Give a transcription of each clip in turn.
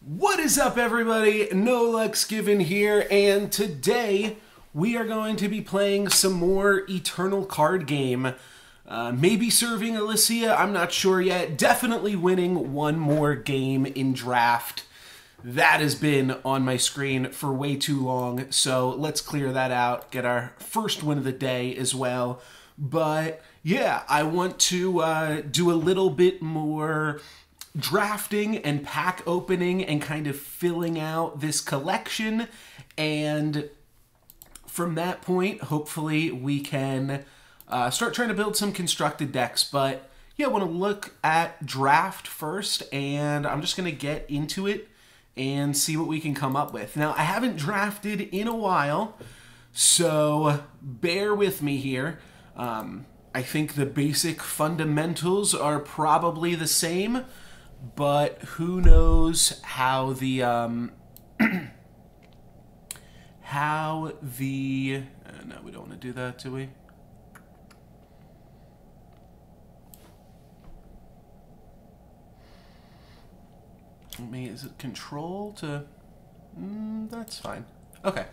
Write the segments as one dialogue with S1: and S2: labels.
S1: What is up, everybody? NoLucksGiven here, and today we are going to be playing some more Eternal card game. Maybe serving Alicia, I'm not sure yet. Definitely winning one more game in draft. That has been on my screen for way too long, so let's clear that out, get our first win of the day as well. But yeah, I want to do a little bit more drafting and pack opening and kind of filling out this collection, and from that point hopefully we can start trying to build some constructed decks. But yeah, I want to look at draft first, and I'm just going to get into it and see what we can come up with. Now, I haven't drafted in a while, so bear with me here. I think the basic fundamentals are probably the same, but who knows how the no, we don't want to do that, do we? Is it control to? That's fine. Okay,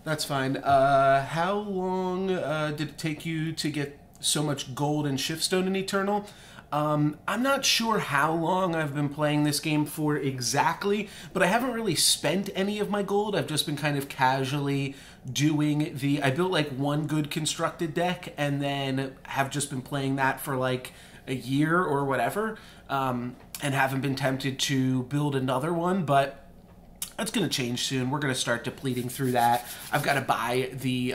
S1: that's fine. How long did it take you to get so much gold and shiftstone in Eternal? I'm not sure how long I've been playing this game for exactly, but I haven't really spent any of my gold. I've just been kind of casually doing I built like one good constructed deck and then have just been playing that for like a year or whatever, and haven't been tempted to build another one, but that's going to change soon. We're going to start depleting through that. I've got to buy the,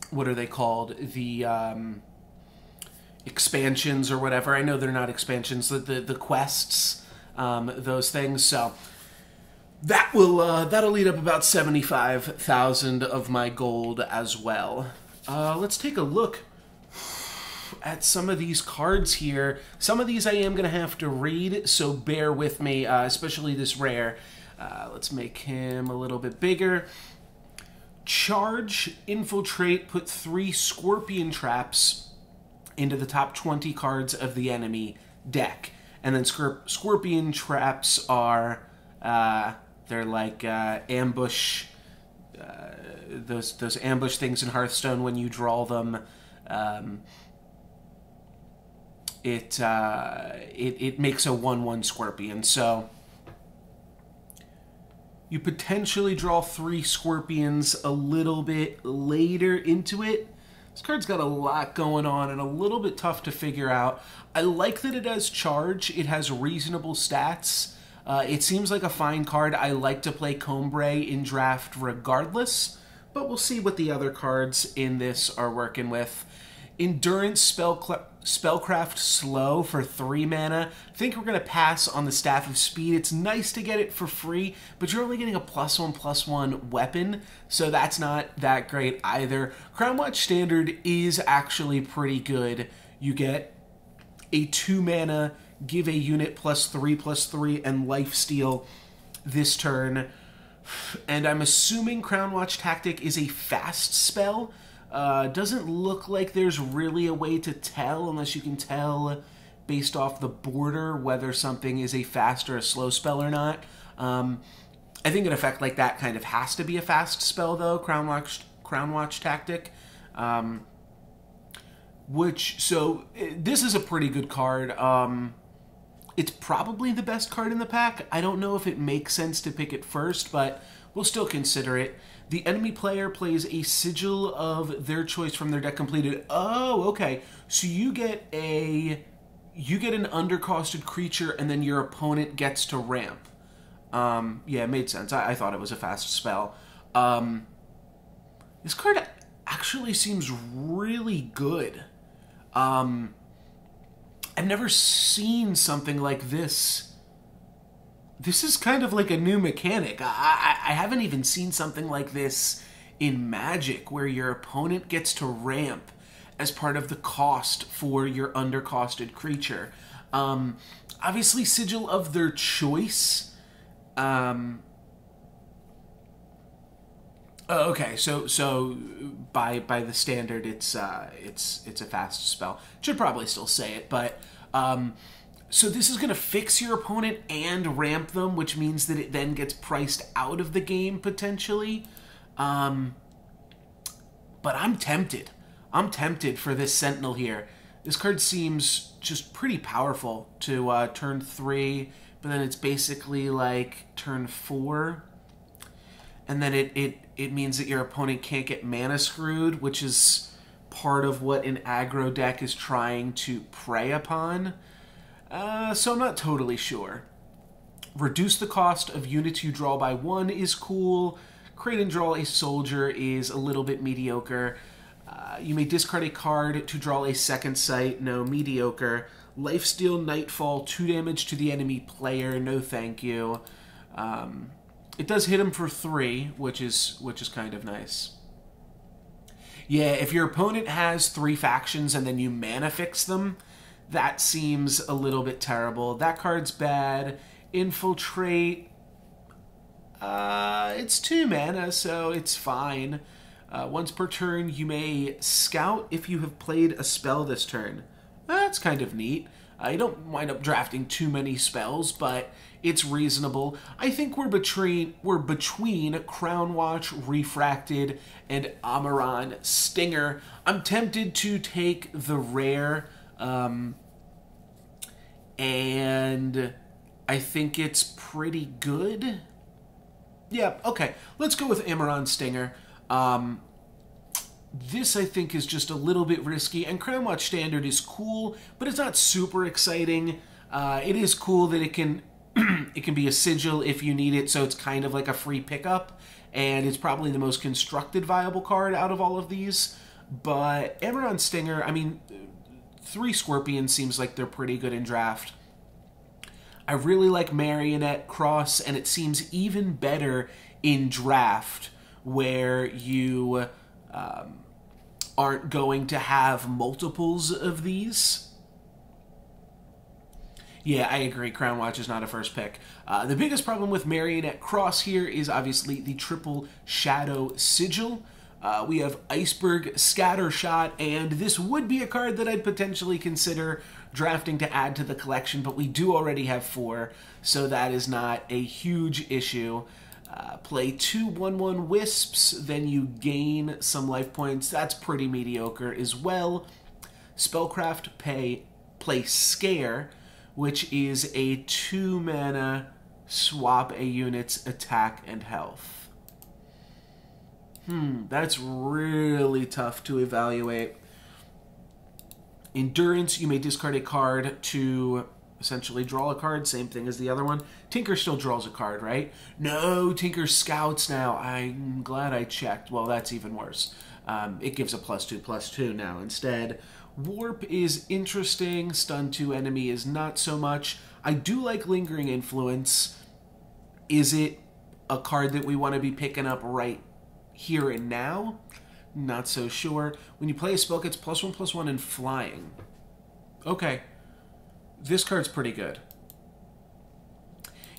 S1: what are they called? The, expansions or whatever. I know they're not expansions, the quests, those things. So that will that'll eat up about 75,000 of my gold as well. Let's take a look at some of these cards here. Some of these I am gonna have to read, so bear with me, especially this rare. Let's make him a little bit bigger. Charge, infiltrate, put 3 scorpion traps into the top 20 cards of the enemy deck. And then scorpion traps are, they're like ambush, those ambush things in Hearthstone when you draw them. It makes a 1/1 scorpion. So you potentially draw 3 scorpions a little bit later into it. This card's got a lot going on and a little bit tough to figure out. I like that it has charge. It has reasonable stats. It seems like a fine card. I like to play Combray in draft regardless, but we'll see what the other cards in this are working with. Endurance, Spellcraft Slow for 3 mana. I think we're going to pass on the Staff of Speed. It's nice to get it for free, but you're only getting a +1/+1 weapon, so that's not that great either. Crownwatch Standard is actually pretty good. You get a 2 mana, give a unit +3/+3, and lifesteal this turn. And I'm assuming Crownwatch Tactic is a fast spell. Doesn't look like there's really a way to tell, unless you can tell based off the border whether something is a fast or a slow spell or not. I think an effect like that kind of has to be a fast spell, though, Crownwatch Tactic. So this is a pretty good card. It's probably the best card in the pack. I don't know if it makes sense to pick it first, but we'll still consider it. The enemy player plays a sigil of their choice from their deck completed. Oh, okay. So you get an undercosted creature, and then your opponent gets to ramp. Yeah, it made sense. I thought it was a fast spell. This card actually seems really good. I've never seen something like this. This is kind of like a new mechanic. I haven't even seen something like this in Magic, where your opponent gets to ramp as part of the cost for your undercosted creature. Obviously, sigil of their choice. Okay, so by the standard, it's a fast spell. Should probably still say it, but So this is going to fix your opponent and ramp them, which means that it then gets priced out of the game, potentially. But I'm tempted. I'm tempted for this Sentinel here. This card seems just pretty powerful to turn 3, but then it's basically like turn 4. And then it means that your opponent can't get mana screwed, which is part of what an aggro deck is trying to prey upon. So I'm not totally sure. Reduce the cost of units you draw by 1 is cool. Create and draw a soldier is a little bit mediocre. You may discard a card to draw a second sight. No, mediocre. Lifesteal Nightfall, 2 damage to the enemy player. No, thank you. It does hit him for 3, which is kind of nice. Yeah, if your opponent has 3 factions and then you mana fix them, that seems a little bit terrible. That card's bad. Infiltrate. It's 2 mana, so it's fine. Once per turn, you may scout if you have played a spell this turn. That's kind of neat. You don't wind up drafting too many spells, but it's reasonable. I think we're between Crown Watch, Refracted, and Amaran Stinger. I'm tempted to take the rare, and I think it's pretty good. Yeah, okay. Let's go with Amaran Stinger. This, I think, is just a little bit risky, and Crown Watch Standard is cool, but it's not super exciting. It is cool that it can it can be a sigil if you need it, so it's kind of like a free pickup, and it's probably the most constructed viable card out of all of these. But Amaran Stinger, I mean, 3 Scorpions seems like they're pretty good in draft. I really like Marionette Cross, and it seems even better in draft, where you aren't going to have multiples of these. Yeah, I agree. Crown Watch is not a first pick. The biggest problem with Marionette Cross here is obviously the triple Shadow Sigil. We have Iceberg Scattershot, and this would be a card that I'd potentially consider drafting to add to the collection, but we do already have 4, so that is not a huge issue. Play 2 1/1 Wisps, then you gain some life points. That's pretty mediocre as well. Spellcraft, play Scare, which is a 2 mana swap a unit's attack and health. That's really tough to evaluate. Endurance, you may discard a card to essentially draw a card, same thing as the other one. Tinker still draws a card, right? No, Tinker scouts now. I'm glad I checked. Well, that's even worse. It gives a +2/+2 now instead. Warp is interesting. Stun 2 enemy is not so much. I do like Lingering Influence. Is it a card that we want to be picking up right here and now? Not so sure. When you play a spell, it gets +1/+1 in flying. Okay. This card's pretty good.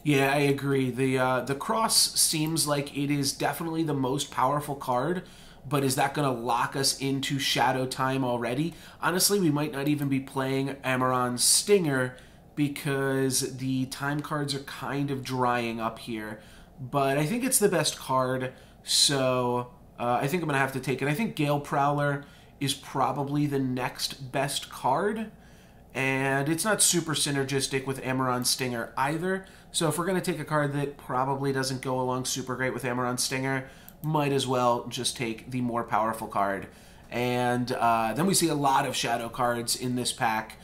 S1: Yeah, I agree. The Cross seems like it is definitely the most powerful card, but is that going to lock us into Shadow Time already? Honestly, we might not even be playing Amaran Stinger because the time cards are kind of drying up here. But I think it's the best card, so I think I'm going to have to take it. I think Gale Prowler is probably the next best card, and it's not super synergistic with Amaran Stinger either. So if we're going to take a card that probably doesn't go along super great with Amaran Stinger, might as well just take the more powerful card. And then we see a lot of shadow cards in this pack.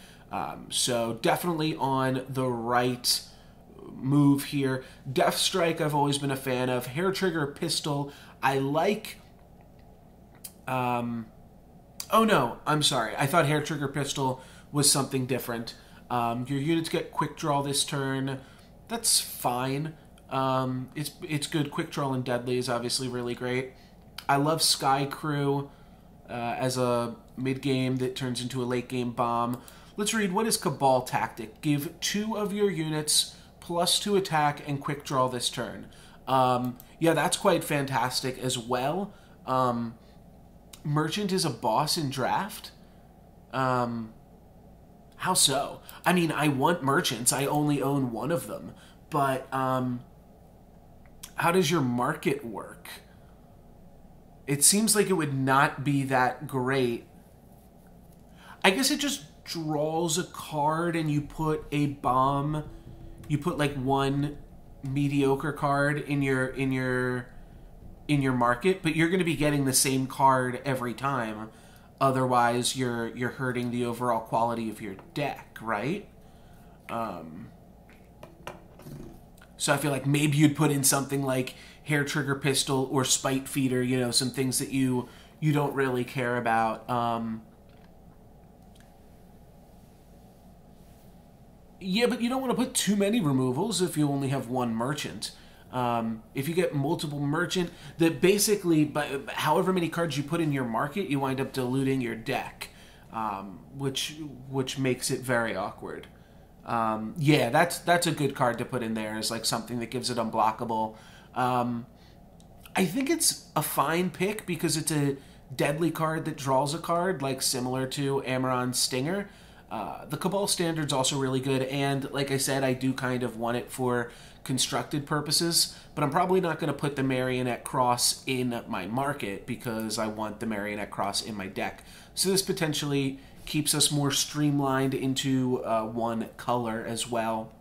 S1: So definitely on the right move here. Death Strike I've always been a fan of. Hair Trigger Pistol I like. Oh no, I'm sorry. I thought Hair Trigger Pistol was something different. Your units get Quick Draw this turn. That's fine. It's good. Quick Draw and Deadly is obviously really great. I love Sky Crew as a mid-game that turns into a late-game bomb. Let's read, what is Cabal Tactic? Give 2 of your units +2 attack and Quick Draw this turn. Yeah, that's quite fantastic as well. Merchant is a boss in draft. How How so? I mean, I want merchants. I only own one of them. But how does your market work? It seems like it would not be that great. I guess it just draws a card and you put a bomb. You put like one mediocre card in your market, but you're going to be getting the same card every time. Otherwise, you're hurting the overall quality of your deck, right? So I feel like maybe you'd put in something like Hair Trigger Pistol or Spite Feeder, you know, some things that you don't really care about. Yeah, but you don't want to put too many removals if you only have one merchant. If you get multiple merchant, that basically, by however many cards you put in your market, you wind up diluting your deck, which makes it very awkward. Yeah, that's a good card to put in there as like something that gives it unblockable. I think it's a fine pick because it's a deadly card that draws a card, like similar to Amaron's Stinger. The Cabal Standard's also really good, and like I said, I do kind of want it for constructed purposes, but I'm probably not going to put the Marionette Cross in my market because I want the Marionette Cross in my deck. So this potentially keeps us more streamlined into one color as well,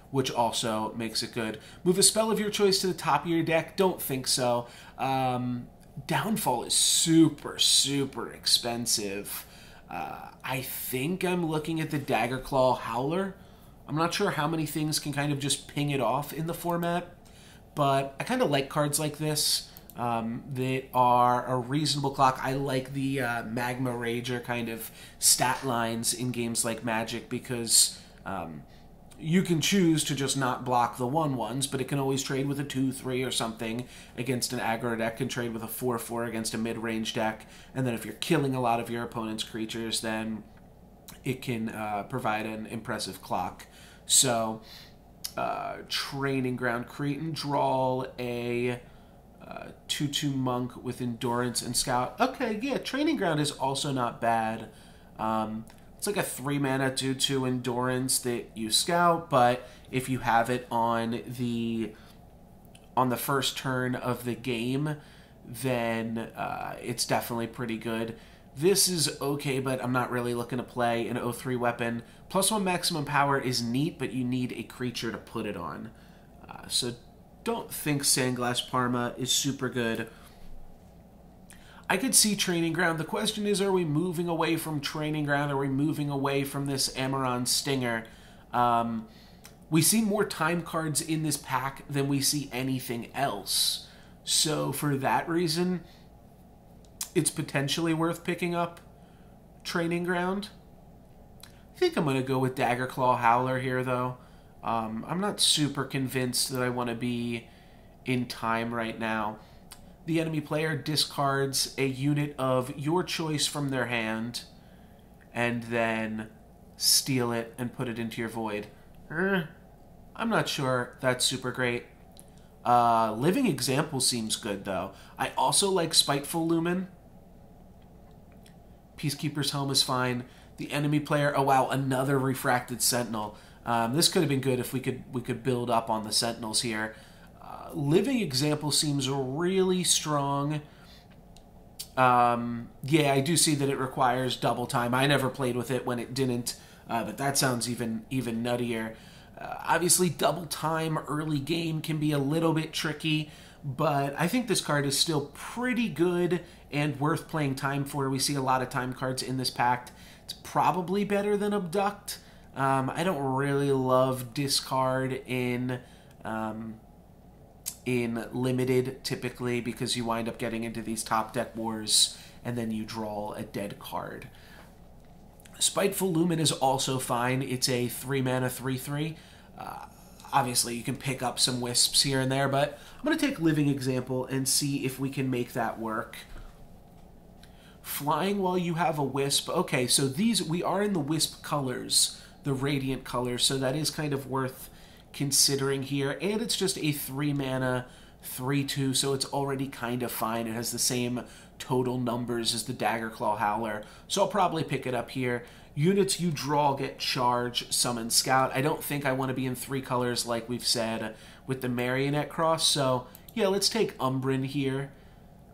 S1: which also makes it good. Move a spell of your choice to the top of your deck? Don't think so. Downfall is super, super expensive. I think I'm looking at the Daggerclaw Howler. I'm not sure how many things can kind of just ping it off in the format, but I kind of like cards like this that are a reasonable clock. I like the Magma Rager kind of stat lines in games like Magic because you can choose to just not block the 1/1s, but it can always trade with a 2/3 or something against an aggro deck, can trade with a 4/4 against a mid-range deck, and then if you're killing a lot of your opponent's creatures, then it can provide an impressive clock. So, Training Ground Cretan, draw a 2/2 Monk with Endurance and Scout. Okay, yeah, Training Ground is also not bad. It's like a 3-mana 2/2 Endurance that you scout, but if you have it on the first turn of the game, then it's definitely pretty good. This is okay, but I'm not really looking to play an 0/3 weapon. +1 maximum power is neat, but you need a creature to put it on. So don't think Sandglass Parma is super good. I could see Training Ground. The question is, are we moving away from Training Ground? Are we moving away from this Amaron Stinger? We see more time cards in this pack than we see anything else. So for that reason, it's potentially worth picking up Training Ground. I think I'm going to go with Daggerclaw Howler here, though. I'm not super convinced that I want to be in time right now. The enemy player discards a unit of your choice from their hand and then steal it and put it into your void. I'm not sure that's super great. Living Example seems good, though. I also like Spiteful Lumen. Peacekeeper's Helm is fine. The enemy player, oh wow, another Refracted Sentinel. This could have been good if we could build up on the Sentinels here. Living Example seems really strong. Yeah, I do see that it requires double time. I never played with it when it didn't, but that sounds even nuttier. Obviously, double time early game can be a little bit tricky, but I think this card is still pretty good and worth playing time for. We see a lot of time cards in this pack. It's probably better than Abduct. I don't really love discard in limited typically because you wind up getting into these top deck wars and then you draw a dead card. Spiteful Lumen is also fine. It's a 3-mana 3/3. Obviously you can pick up some wisps here and there, but I'm going to take Living Example and see if we can make that work. Flying while you have a wisp. Okay, so we are in the wisp colors, the radiant colors, so that is kind of worth considering here, and it's just a 3-mana 3/2, so it's already kind of fine. It has the same total numbers as the Daggerclaw Howler, so I'll probably pick it up here. Units you draw get charge, summon, scout. I don't think I want to be in 3 colors like we've said with the Marionette Cross. So, yeah, let's take Umbran here.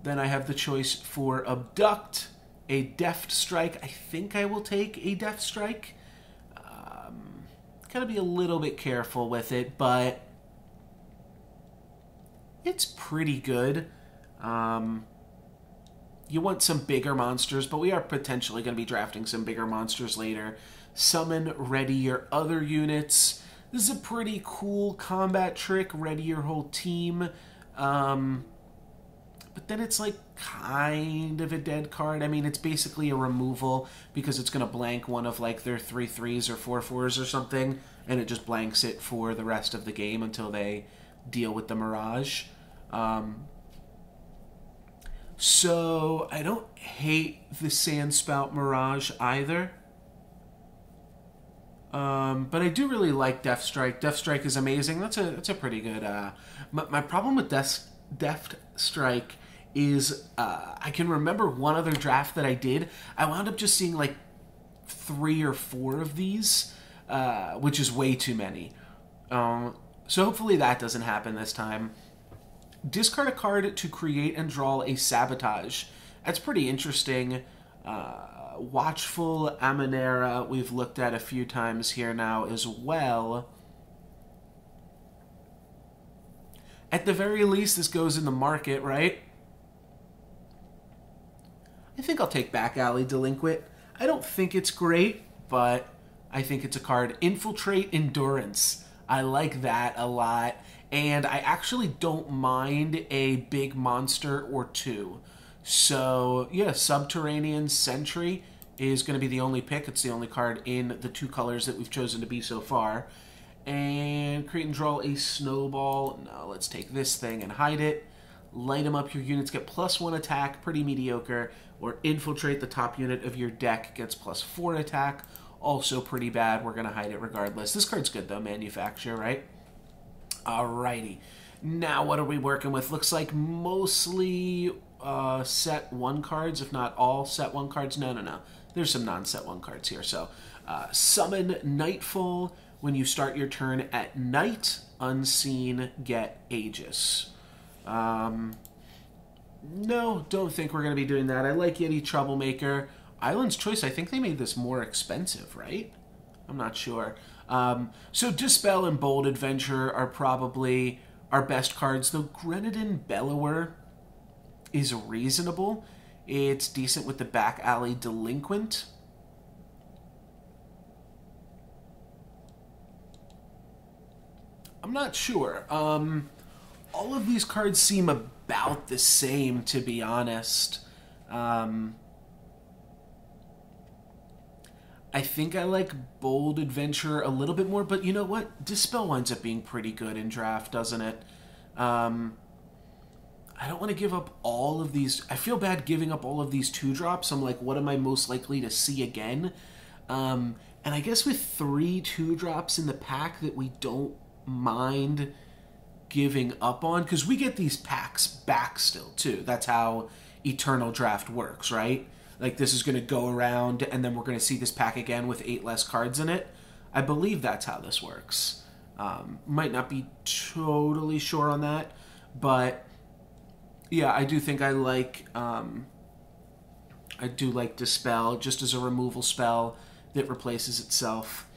S1: Then I have the choice for Abduct, a Deft Strike. I think I will take a Deft Strike. Gotta be a little bit careful with it, but it's pretty good. You want some bigger monsters, but we are potentially going to be drafting some bigger monsters later. Summon, ready your other units. This is a pretty cool combat trick, ready your whole team. But then it's like kind of a dead card. I mean, it's basically a removal because it's going to blank one of like their 3/3s or 4/4s or something, and it just blanks it for the rest of the game until they deal with the Mirage. So I don't hate the Sandspout Mirage either. But I do really like Deft Strike. Deft Strike is amazing. That's a pretty good. My problem with Deft Strike is I can remember one other draft that I did. I wound up just seeing like 3 or 4 of these, which is way too many. So hopefully that doesn't happen this time. Discard a card to create and draw a Sabotage. That's pretty interesting. Watchful Amanera we've looked at a few times here now as well. At the very least, this goes in the market, right? I think I'll take Back Alley Delinquent. I don't think it's great, but I think it's a card. Infiltrate Endurance. I like that a lot. And I actually don't mind a big monster or 2. So, yeah, Subterranean Sentry is going to be the only pick. It's the only card in the 2 colors that we've chosen to be so far. And create and draw a Snowball. No, let's take this thing and hide it. Light them up. Your units get +1 attack, pretty mediocre. Or Infiltrate, the top unit of your deck gets +4 attack, also pretty bad. We're going to hide it regardless. This card's good, though, Manufacture, right? Alrighty. Now, what are we working with? Looks like mostly set 1 cards, if not all set 1 cards. No. There's some non-set 1 cards here. So, Summon Nightfall. When you start your turn at night, Unseen, get Aegis. No, don't think we're going to be doing that. I like Yeti Troublemaker. Island's Choice, I think they made this more expensive, right? I'm not sure. So Dispel and Bold Adventure are probably our best cards, though Grenadin Bellower is reasonable. It's decent with the Back Alley Delinquent. I'm not sure. All of these cards seem about the same, to be honest. I think I like Bold Adventure a little bit more, but you know what? Dispel winds up being pretty good in draft, doesn't it? I don't want to give up all of these. I feel bad giving up all of these 2-drops. I'm like, what am I most likely to see again? And I guess with 3 2-drops in the pack that we don't mind giving up on, because we get these packs back still, too. That's how Eternal Draft works, right? Like, this is going to go around, and then we're going to see this pack again with 8 less cards in it. I believe that's how this works. Might not be totally sure on that, but yeah, I do think I like Dispel just as a removal spell that replaces itself.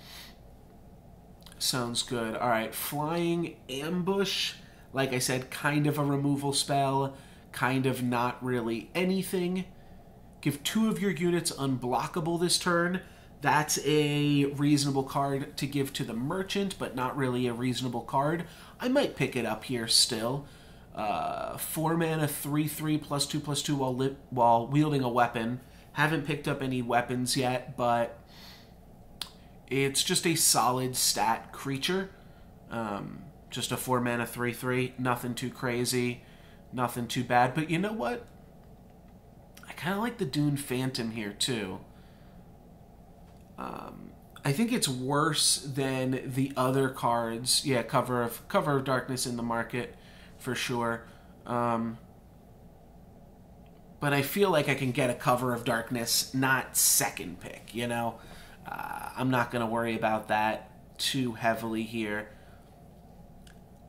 S1: Sounds good. All right, Flying Ambush. Like I said, kind of a removal spell, kind of not really anything. Give 2 of your units unblockable this turn. That's a reasonable card to give to the Merchant, but not really a reasonable card. I might pick it up here still. 4 mana, 3/3, +2/2 while wielding a weapon. Haven't picked up any weapons yet, but it's just a solid stat creature. Just a 4 mana, 3/3. Nothing too crazy. Nothing too bad. But you know what? I kind of like the Dune Phantom here, too. I think it's worse than the other cards. Yeah, Cover of Darkness in the market, for sure. But I feel like I can get a Cover of Darkness, not second pick, you know? I'm not going to worry about that too heavily here.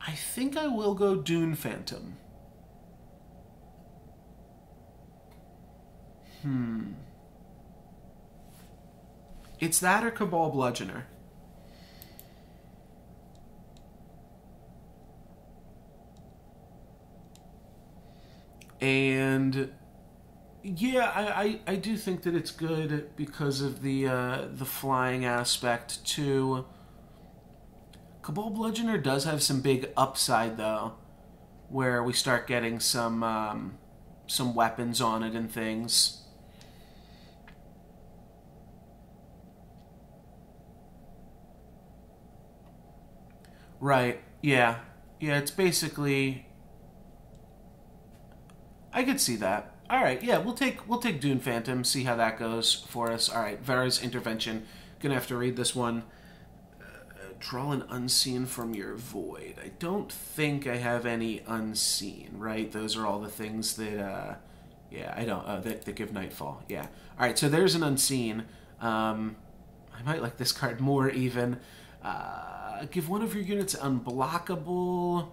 S1: I think I will go Dune Phantom. It's that or Cabal Bludgeoner. And yeah, I do think that it's good because of the flying aspect too. Cabal Bludgeoner does have some big upside though, where we start getting some weapons on it and things. Right. Yeah. Yeah, it's basically, I could see that. All right. Yeah, we'll take Dune Phantom, see how that goes for us. All right. Vera's Intervention. Gonna have to read this one. Draw an unseen from your void. I don't think I have any unseen, right? Those are all the things that yeah, I don't that give Nightfall. Yeah. All right. So there's an unseen. I might like this card more even. Give one of your units unblockable.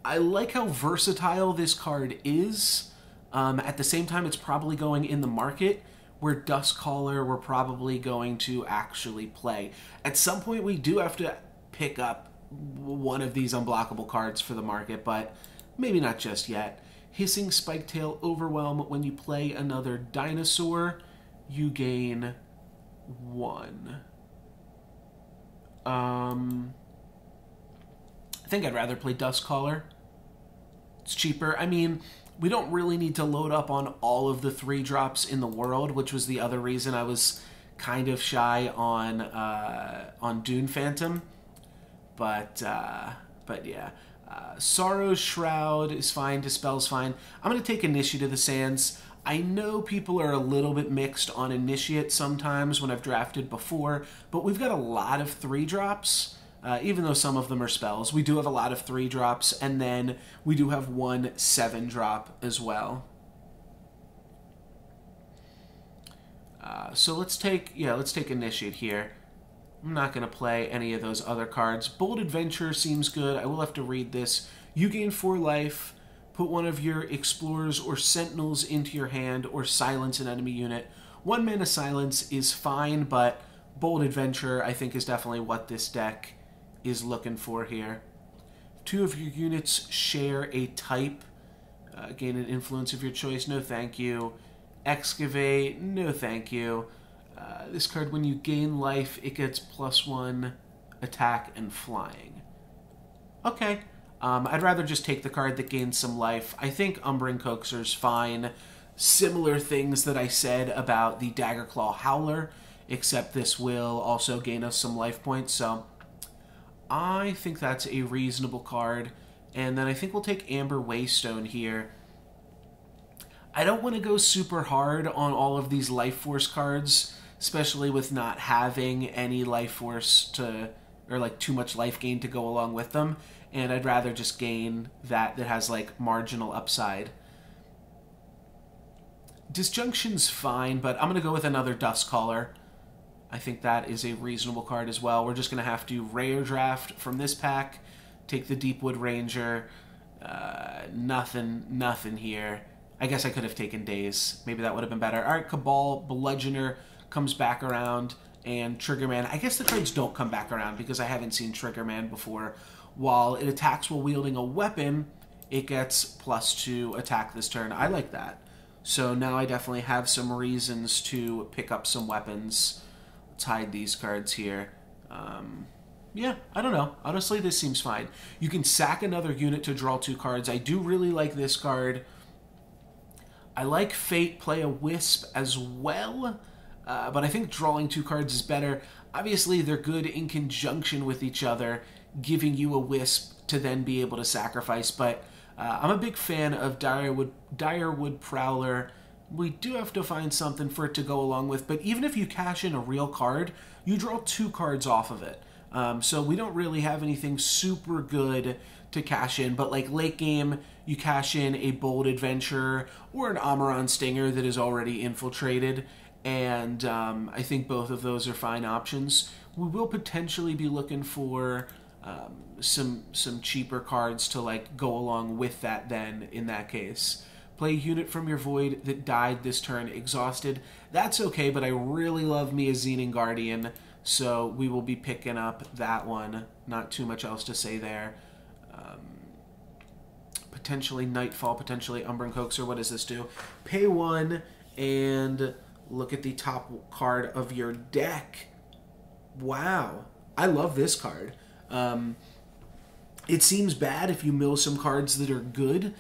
S1: I like how versatile this card is. At the same time, it's probably going in the market, where Duskcaller we're probably going to actually play. At some point, we do have to pick up one of these unblockable cards for the market, but maybe not just yet. Hissing Spiketail Overwhelm. When you play another dinosaur, you gain 1. I think I'd rather play Duskcaller. It's cheaper. I mean, we don't really need to load up on all of the 3-drops in the world, which was the other reason I was kind of shy on Dune Phantom. But yeah. Sorrow's Shroud is fine. Dispel's fine. I'm going to take Initiate of the Sands. I know people are a little bit mixed on Initiate sometimes when I've drafted before, but we've got a lot of 3-drops. Even though some of them are spells, we do have a lot of 3-drops, and then we do have 1 7-drop as well. So let's take Initiate here. I'm not going to play any of those other cards. Bold Adventure seems good. I will have to read this. You gain 4 life. Put one of your Explorers or Sentinels into your hand, or silence an enemy unit. 1 mana silence is fine, but Bold Adventure, I think, is definitely what this deck is looking for here. 2 of your units share a type. Gain an influence of your choice. No, thank you. Excavate. No, thank you. This card, when you gain life, it gets +1 attack and flying. Okay. I'd rather just take the card that gains some life. I think Umbran Coaxer's fine. Similar things that I said about the Daggerclaw Howler, except this will also gain us some life points, so I think that's a reasonable card. And then I think we'll take Amber Waystone here. I don't want to go super hard on all of these Life Force cards, especially with not having any Life Force or like too much life gain to go along with them. And I'd rather just gain that has like marginal upside. Disjunction's fine, but I'm going to go with another Duskcaller. I think that is a reasonable card as well. We're just going to have to rare draft from this pack, take the Deepwood Ranger. Nothing here. I guess I could have taken Daze. Maybe that would have been better. All right, Cabal Bludgeoner comes back around, and Triggerman. I guess the cards don't come back around because I haven't seen Triggerman before. While it attacks while wielding a weapon, it gets +2 attack this turn. I like that. So now I definitely have some reasons to pick up some weapons. Let's hide these cards here. Yeah, I don't know. Honestly, this seems fine. You can sack another unit to draw 2 cards. I do really like this card. I like Fate, play a Wisp as well, but I think drawing 2 cards is better. Obviously, they're good in conjunction with each other, giving you a Wisp to then be able to sacrifice, but I'm a big fan of Direwood Prowler. We do have to find something for it to go along with, but even if you cash in a real card, you draw 2 cards off of it. So we don't really have anything super good to cash in, but like late game, you cash in a Bold Adventure or an Amaran Stinger that is already infiltrated, and I think both of those are fine options. We will potentially be looking for some cheaper cards to like go along with that then in that case. Play a unit from your void that died this turn exhausted. That's okay, but I really love me a Xenan Guardian, so we will be picking up that one. Not too much else to say there. Potentially Nightfall, potentially Umbran Coaxer. What does this do? Pay 1 and look at the top card of your deck. Wow. I love this card. It seems bad if you mill some cards that are good,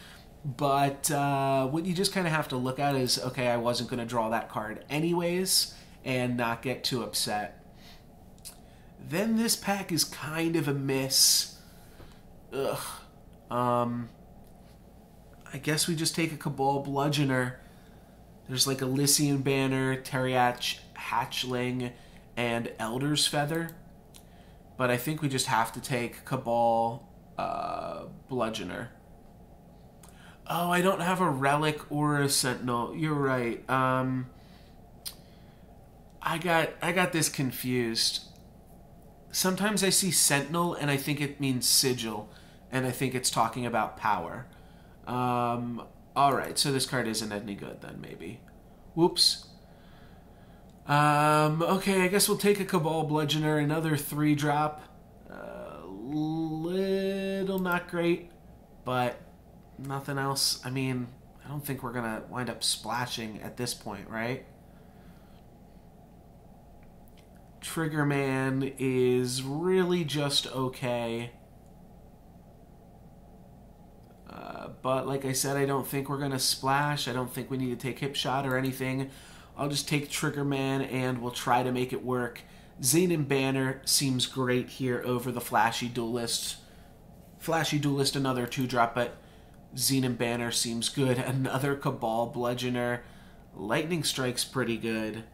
S1: but what you just kind of have to look at is, okay, I wasn't going to draw that card anyways, and not get too upset. Then this pack is kind of a miss. Ugh. I guess we just take a Cabal Bludgeoner. There's like Elysian Banner, Teriach Hatchling, and Elder's Feather. But I think we just have to take Cabal Bludgeoner. Oh, I don't have a Relic or a Sentinel. You're right. I got this confused. Sometimes I see Sentinel and I think it means Sigil, and I think it's talking about power. Alright, so this card isn't any good then, maybe. Whoops. Okay, I guess we'll take a Cabal Bludgeoner, another 3-drop. Little not great, but nothing else. I mean, I don't think we're gonna wind up splashing at this point, right? Triggerman is really just okay. But like I said, I don't think we're going to splash. I don't think we need to take hip shot or anything. I'll just take Triggerman and we'll try to make it work. Xenan Banner seems great here over the Flashy Duelist. Flashy Duelist, another 2-drop, but Xenan Banner seems good. Another Cabal Bludgeoner. Lightning Strike's pretty good.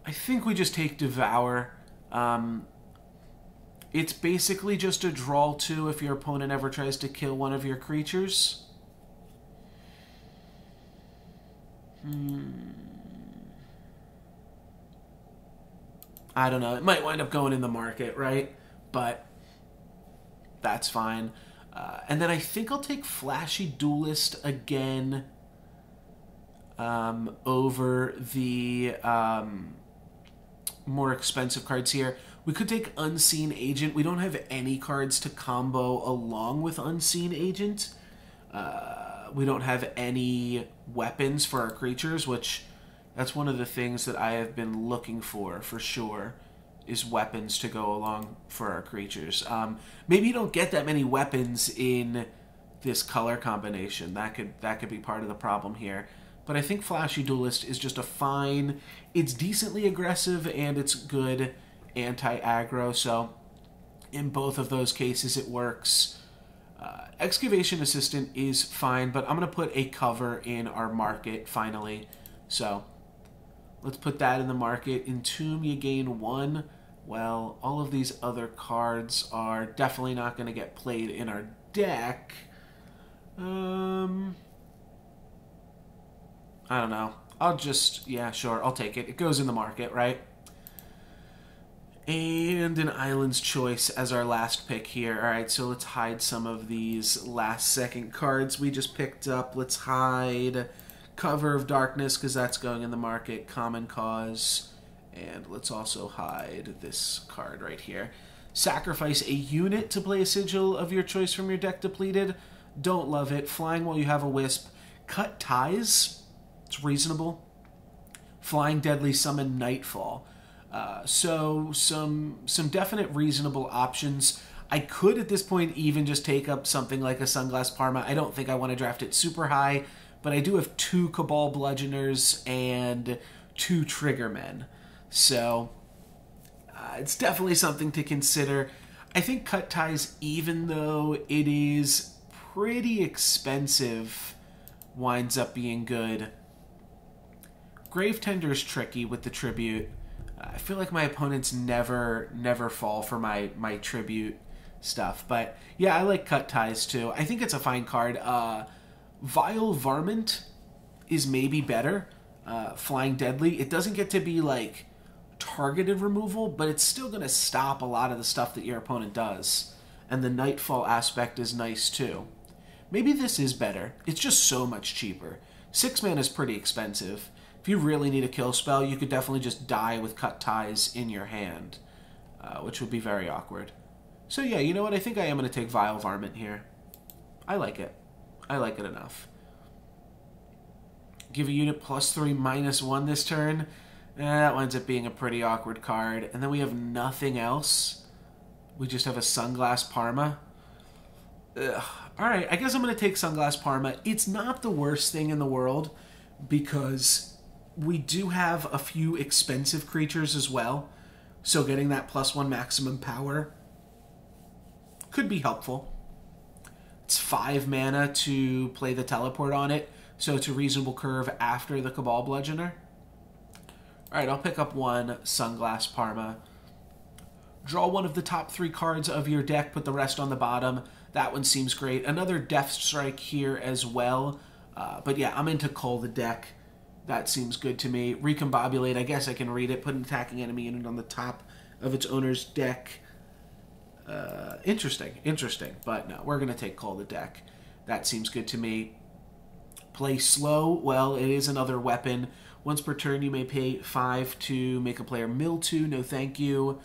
S1: I think we just take Devour. It's basically just a draw 2 if your opponent ever tries to kill one of your creatures. I don't know. It might wind up going in the market, right? But that's fine. And then I think I'll take Flashy Duelist again over the more expensive cards here. We could take Unseen Agent. We don't have any cards to combo along with Unseen Agent. We don't have any weapons for our creatures, which that's one of the things that I have been looking for sure, is weapons to go along for our creatures. Maybe you don't get that many weapons in this color combination. That could be part of the problem here. But I think Flashy Duelist is just a fine... It's decently aggressive and it's good anti-aggro, so in both of those cases it works. Excavation Assistant is fine, but I'm going to put a cover in our market finally. So let's put that in the market. Entomb, you gain 1. Well, all of these other cards are definitely not going to get played in our deck. I don't know. I'll just, yeah, sure, I'll take it. It goes in the market, right? And an Island's Choice as our last pick here. Alright, so let's hide some of these last-second cards we just picked up. Let's hide Cover of Darkness, because that's going in the market. Common Cause. And let's also hide this card right here. Sacrifice a unit to play a Sigil of your choice from your deck depleted. Don't love it. Flying while you have a Wisp. Cut Ties. It's reasonable. Flying Deadly Summon Nightfall. So some definite reasonable options. I could at this point even just take up something like a Sunglass Parma. I don't think I want to draft it super high, but I do have 2 Cabal Bludgeoners and 2 Triggermen. So it's definitely something to consider. I think Cut Ties, even though it is pretty expensive, winds up being good. Gravetender is tricky with the Tribute. I feel like my opponents never fall for my Tribute stuff. But yeah, I like Cut Ties too. I think it's a fine card. Vile Varmint is maybe better. Flying Deadly, it doesn't get to be like targeted removal, but it's still going to stop a lot of the stuff that your opponent does. And the Nightfall aspect is nice too. Maybe this is better. It's just so much cheaper. 6 mana is pretty expensive. If you really need a kill spell, you could definitely just die with Cut Ties in your hand, which would be very awkward. So yeah, you know what? I think I am going to take Vile Varmint here. I like it. I like it enough. Give a unit +3/-1 this turn. That winds up being a pretty awkward card. And then we have nothing else. We just have a Sunglass Parma. Ugh. Alright, I guess I'm going to take Sunglass Parma. It's not the worst thing in the world because we do have a few expensive creatures as well. So getting that +1 maximum power could be helpful. It's 5 mana to play the teleport on it, so it's a reasonable curve after the Cabal Bludgeoner. Alright, I'll pick up 1 Sunglass Parma. Draw one of the top 3 cards of your deck, put the rest on the bottom. That one seems great. Another Death Strike here as well. But yeah, I'm into Cull the deck. That seems good to me. Recombobulate, I guess I can read it. Put an attacking enemy unit on the top of its owner's deck. Interesting. But no, we're going to take Cull the deck. That seems good to me. Play slow. Well, it is another weapon. Once per turn, you may pay 5 to make a player mill 2. No thank you.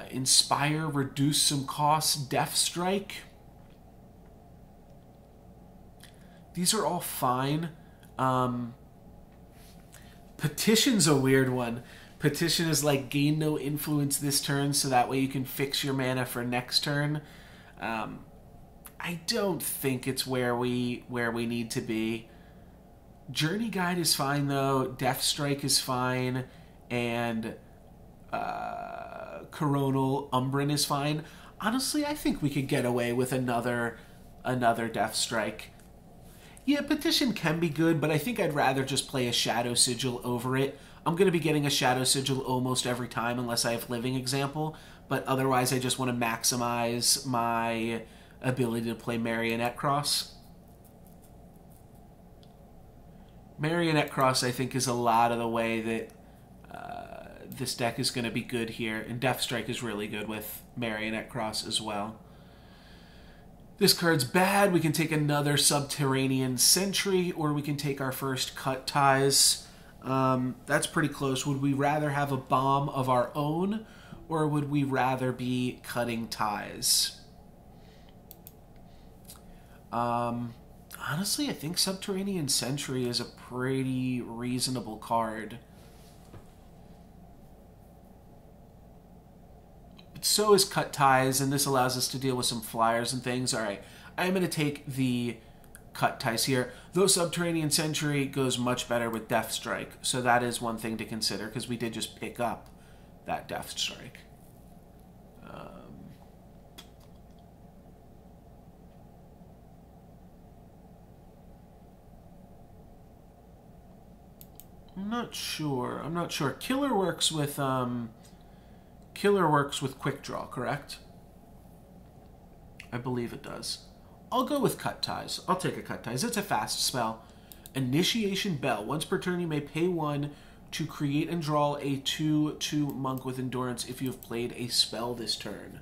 S1: Inspire, reduce some costs. Death Strike. These are all fine. Petition's a weird one. Petition is like gain no influence this turn, so that way you can fix your mana for next turn. I don't think it's where we need to be. Journey Guide is fine though. Death Strike is fine, and Coronal Umbran is fine. Honestly, I think we could get away with another Death Strike. Yeah, Petition can be good, but I think I'd rather just play a Shadow Sigil over it. I'm going to be getting a Shadow Sigil almost every time unless I have Living Example, but otherwise I just want to maximize my ability to play Marionette Cross. Marionette Cross, I think, is a lot of the way that this deck is going to be good here, and Death Strike is really good with Marionette Cross as well. This card's bad. We can take another Subterranean Sentry, or we can take our first Cut Ties. That's pretty close. Would we rather have a bomb of our own, or would we rather be cutting ties? Honestly, I think Subterranean Sentry is a pretty reasonable card. But so is Cut Ties, and this allows us to deal with some flyers and things. Alright, I'm going to take the Cut Ties here. Though Subterranean Sentry goes much better with Death Strike, so that is one thing to consider, because we did just pick up that Death Strike. I'm not sure. Killer works with Quick Draw, correct? I believe it does. I'll go with Cut Ties. I'll take a Cut Ties. It's a fast spell. Initiation Bell. Once per turn, you may pay 1 to create and draw a 2/2 monk with endurance if you have played a spell this turn.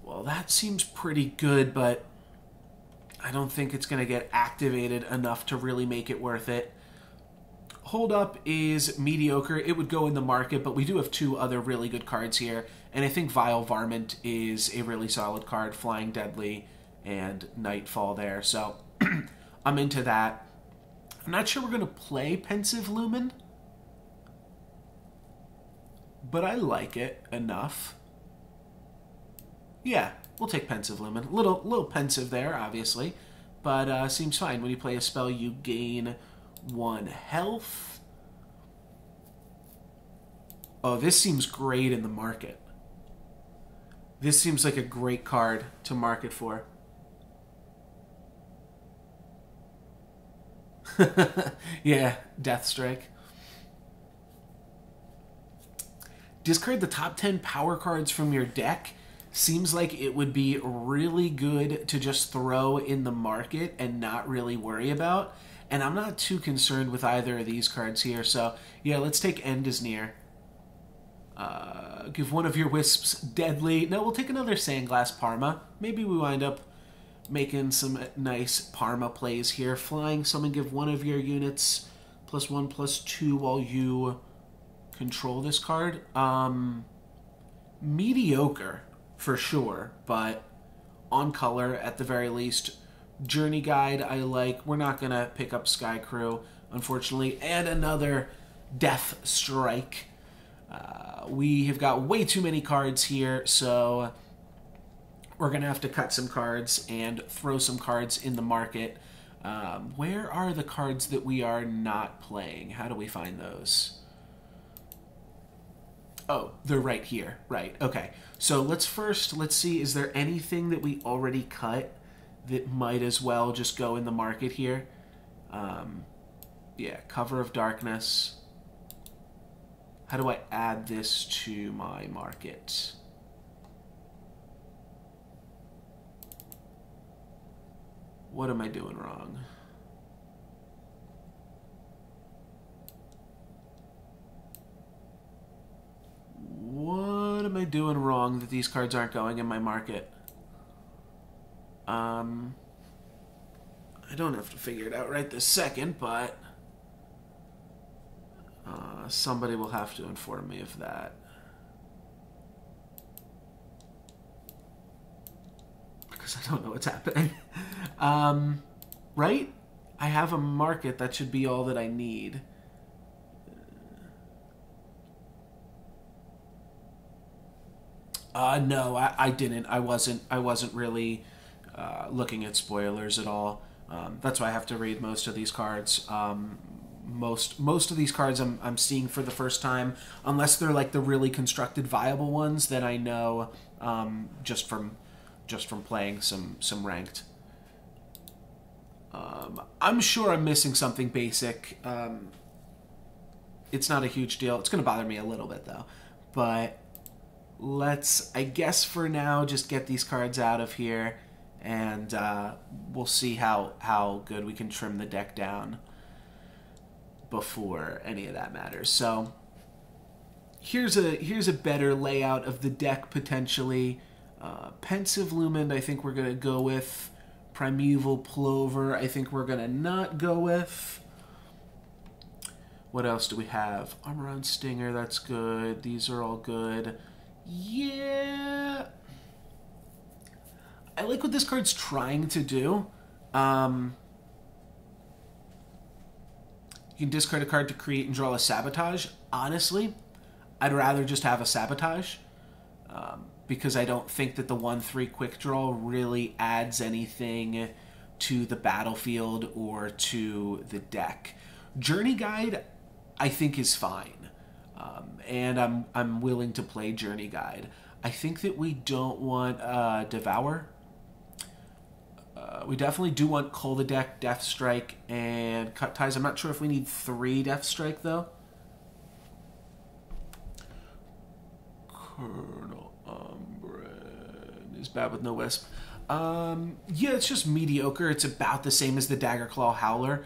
S1: Well, that seems pretty good, but I don't think it's going to get activated enough to really make it worth it. Hold Up is mediocre. It would go in the market, but we do have 2 other really good cards here, and I think Vile Varmint is a really solid card. Flying Deadly and Nightfall there, so I'm into that. I'm not sure we're going to play Pensive Lumen, but I like it enough. Yeah, we'll take Pensive Lumen. A little pensive there, obviously, but seems fine. When you play a spell, you gain 1 health. Oh, this seems great in the market. This seems like a great card to market for. Yeah, Death Strike. Discard the top 10 power cards from your deck. Seems like it would be really good to just throw in the market and not really worry about. And I'm not too concerned with either of these cards here. So, yeah, let's take End is Near. Give one of your Wisps Deadly. No, we'll take another Sandglass Parma. Maybe we wind up making some nice Parma plays here. Flying Summon, give one of your units +1/+2 while you control this card. Mediocre, for sure, but on color at the very least. Journey Guide, I like. We're not going to pick up Sky Crew, unfortunately. And another Death Strike. We have got way too many cards here, so we're going to have to cut some cards and throw some cards in the market. Where are the cards that we are not playing? How do we find those? Oh, they're right here. Right, okay. So let's see, is there anything that we already cut that might as well just go in the market here? Yeah, Cover of Darkness. How do I add this to my market? What am I doing wrong? What am I doing wrong that these cards aren't going in my market? I don't have to figure it out right this second, but somebody will have to inform me of that. Because I don't know what's happening. Right? I have a market. That should be all that I need. No, I didn't. I wasn't really looking at spoilers at all. That's why I have to read most of these cards. Most of these cards I'm seeing for the first time, unless they're like the really constructed viable ones that I know just from playing some ranked. I'm sure I'm missing something basic. It's not a huge deal. It's going to bother me a little bit though, but let's, I guess for now, just get these cards out of here, and we'll see how good we can trim the deck down before any of that matters. So here's a better layout of the deck potentially. Pensive Lumen, I think we're gonna go with. Primeval Plover, I think we're gonna not go with. What else do we have? Armoron Stinger, that's good. These are all good. Yeah, I like what this card's trying to do. You can discard a card to create and draw a Sabotage. Honestly, I'd rather just have a Sabotage, because I don't think that the 1/3 quick draw really adds anything to the battlefield or to the deck. Journey Guide, I think, is fine, and I'm willing to play Journey Guide. I think that we don't want Devour. We definitely do want Cull the Deck, Death Strike, and Cut Ties. I'm not sure if we need 3 Death Strike, though. Colonel Umbren is bad with no Wisp. Yeah, it's just mediocre. It's about the same as the Daggerclaw Howler.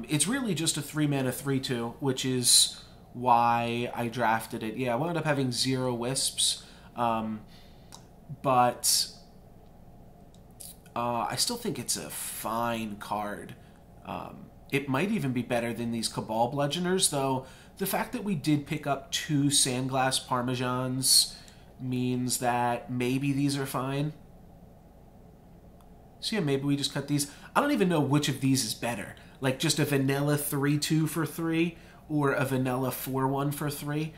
S1: It's really just a 3-mana 3/2, which is why I drafted it. Yeah, I wound up having 0 Wisps, but I still think it's a fine card. It might even be better than these Cabal Bludgeoners, though the fact that we did pick up 2 Sandglass Parmesans means that maybe these are fine. So yeah, maybe we just cut these. I don't even know which of these is better. Like just a vanilla 3/2 for 3 or a vanilla 4/1 for 3.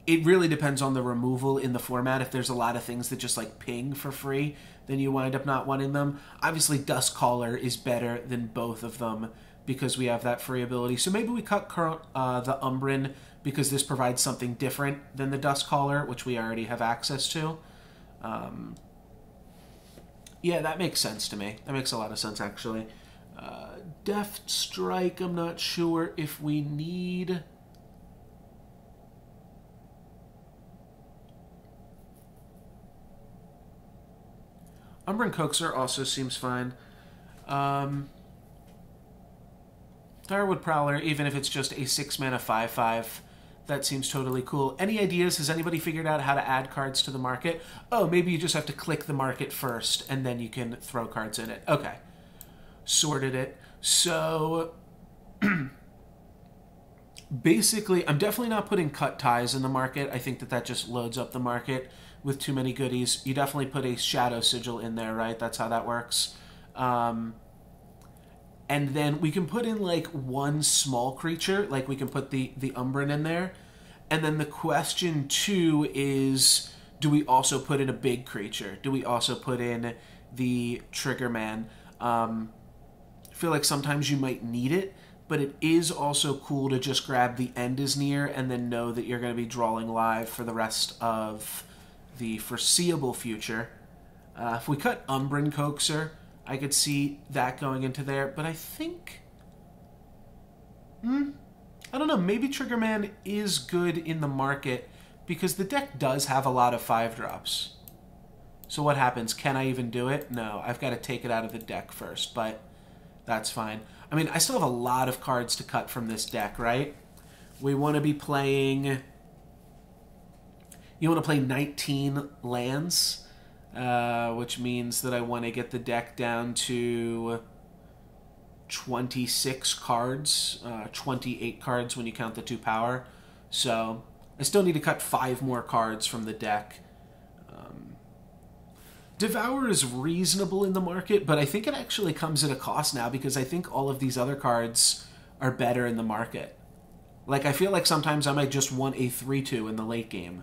S1: It really depends on the removal in the format. If there's a lot of things that just like ping for free, then you wind up not wanting them. Obviously, Duskcaller is better than both of them because we have that free ability. So maybe we cut the Umbren because this provides something different than the Duskcaller, which we already have access to. Yeah, that makes sense to me. That makes a lot of sense, actually. Death Strike, I'm not sure if we need. Umbren Coaxer also seems fine. Darwood Prowler, even if it's just a 6-mana 5/5, that seems totally cool. Any ideas? Has anybody figured out how to add cards to the market? Oh, maybe you just have to click the market first, and then you can throw cards in it. Okay. Sorted it. So, basically, I'm definitely not putting cut ties in the market. I think that just loads up the market with too many goodies. You definitely put a Shadow Sigil in there, right? That's how that works. And then we can put in, like, one small creature. Like, we can put the Umbran in there. And then the question, too, is, do we also put in a big creature? Do we also put in the Triggerman? I feel like sometimes you might need it, but it is also cool to just grab the End is Near and then know that you're going to be drawing live for the rest of the foreseeable future. If we cut Umbran Coaxer, I could see that going into there, but I think... I don't know, maybe Triggerman is good in the market because the deck does have a lot of 5-drops. So what happens? Can I even do it? No, I've got to take it out of the deck first, but that's fine. I mean, I still have a lot of cards to cut from this deck, right? We want to be playing... You want to play 19 lands, which means that I want to get the deck down to 26 cards, 28 cards when you count the 2 power. So I still need to cut 5 more cards from the deck. Devour is reasonable in the market, but I think it actually comes at a cost now because I think all of these other cards are better in the market. Like, I feel like sometimes I might just want a 3/2 in the late game.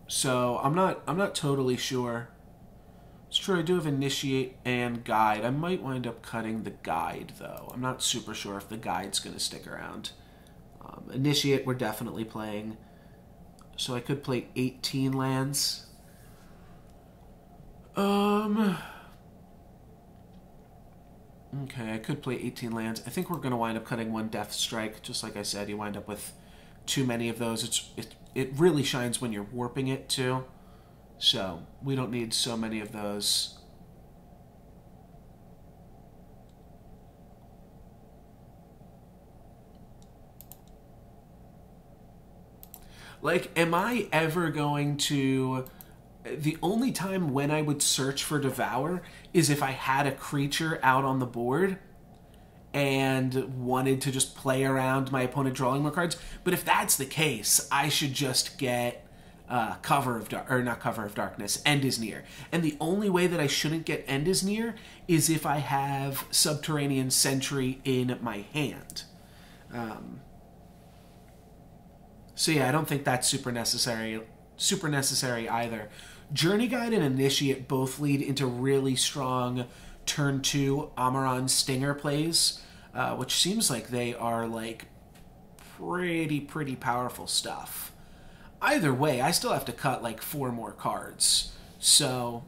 S1: So I'm not totally sure. It's true, I do have Initiate and Guide. I might wind up cutting the Guide, though. I'm not super sure if the Guide's going to stick around. Initiate we're definitely playing. So I could play 18 lands. Okay, I could play 18 lands. I think we're going to wind up cutting 1 Death Strike. Just like I said, you wind up with too many of those. It really shines when you're warping it, too. So, we don't need so many of those. Like, am I ever going to... The only time when I would search for Devour is if I had a creature out on the board and wanted to just play around my opponent drawing more cards. But if that's the case, I should just get Cover of Darkness, End is Near. And the only way that I shouldn't get End is Near is if I have Subterranean Sentry in my hand. So yeah, I don't think that's super necessary either. Journey Guide and Initiate both lead into really strong turn 2 Amaran Stinger plays, which seems like they are like pretty powerful stuff. Either way, I still have to cut like 4 more cards. So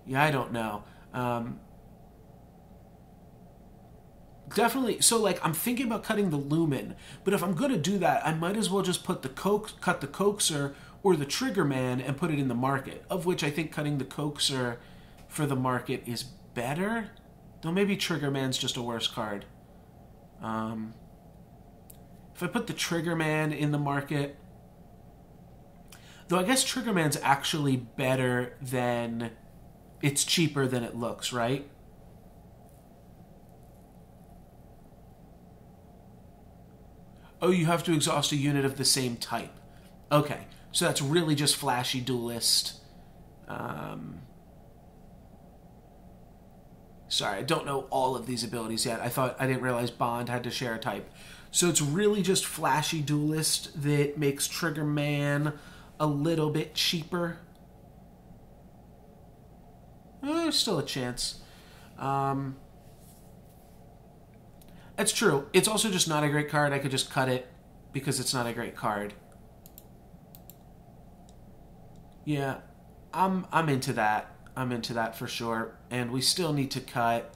S1: yeah, I don't know. Definitely. So, like, I'm thinking about cutting the Lumen, but if I'm going to do that, I might as well just put cut the Coaxer or the Triggerman and put it in the market, of which I think cutting the Coaxer for the market is better. Though maybe Triggerman's just a worse card. If I put the Triggerman in the market... Though I guess Triggerman's actually better than... It's cheaper than it looks, right? Oh, you have to exhaust a unit of the same type. Okay, so that's really just Flashy Duelist. Sorry, I don't know all of these abilities yet. I didn't realize Bond had to share a type. So it's really just Flashy Duelist that makes Triggerman a little bit cheaper. There's still a chance. That's true. It's also just not a great card. I could just cut it because it's not a great card. Yeah, I'm into that. I'm into that for sure. And we still need to cut...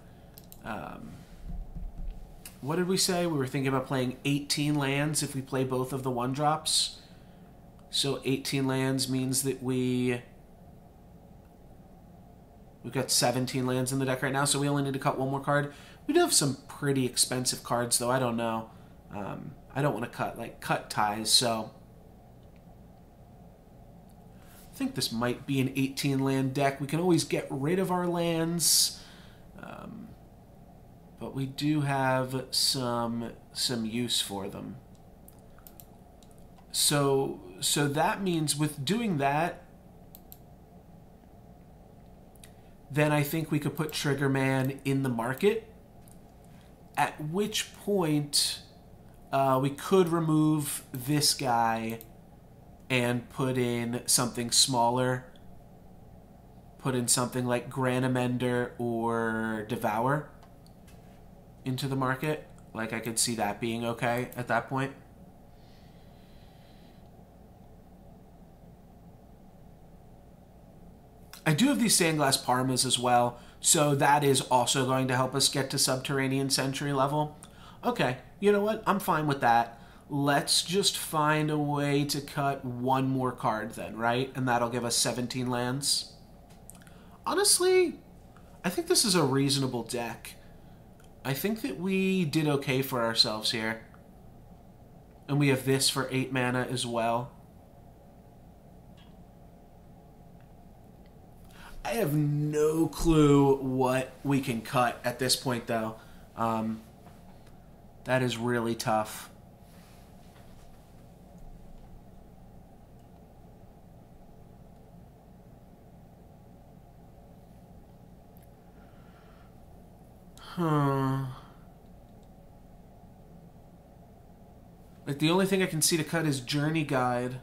S1: what did we say? We were thinking about playing 18 lands if we play both of the 1-drops. So 18 lands means that we... We've got 17 lands in the deck right now, so we only need to cut one more card. We do have some pretty expensive cards, though. I don't know. I don't want to cut ties, so I think this might be an 18 land deck. We can always get rid of our lands, but we do have some use for them. So that means with doing that, then I think we could put Triggerman in the market, at which point we could remove this guy and put in something smaller. Put in something like Granamender or Devour into the market. Like, I could see that being okay at that point. I do have these Sandglass Parmas as well, so that is also going to help us get to Subterranean Sentry level. Okay, you know what? I'm fine with that. Let's just find a way to cut one more card then, right? And that'll give us 17 lands. Honestly, I think this is a reasonable deck. I think that we did okay for ourselves here. And we have this for 8 mana as well. I have no clue what we can cut at this point, though. That is really tough. Like, the only thing I can see to cut is Journey Guide.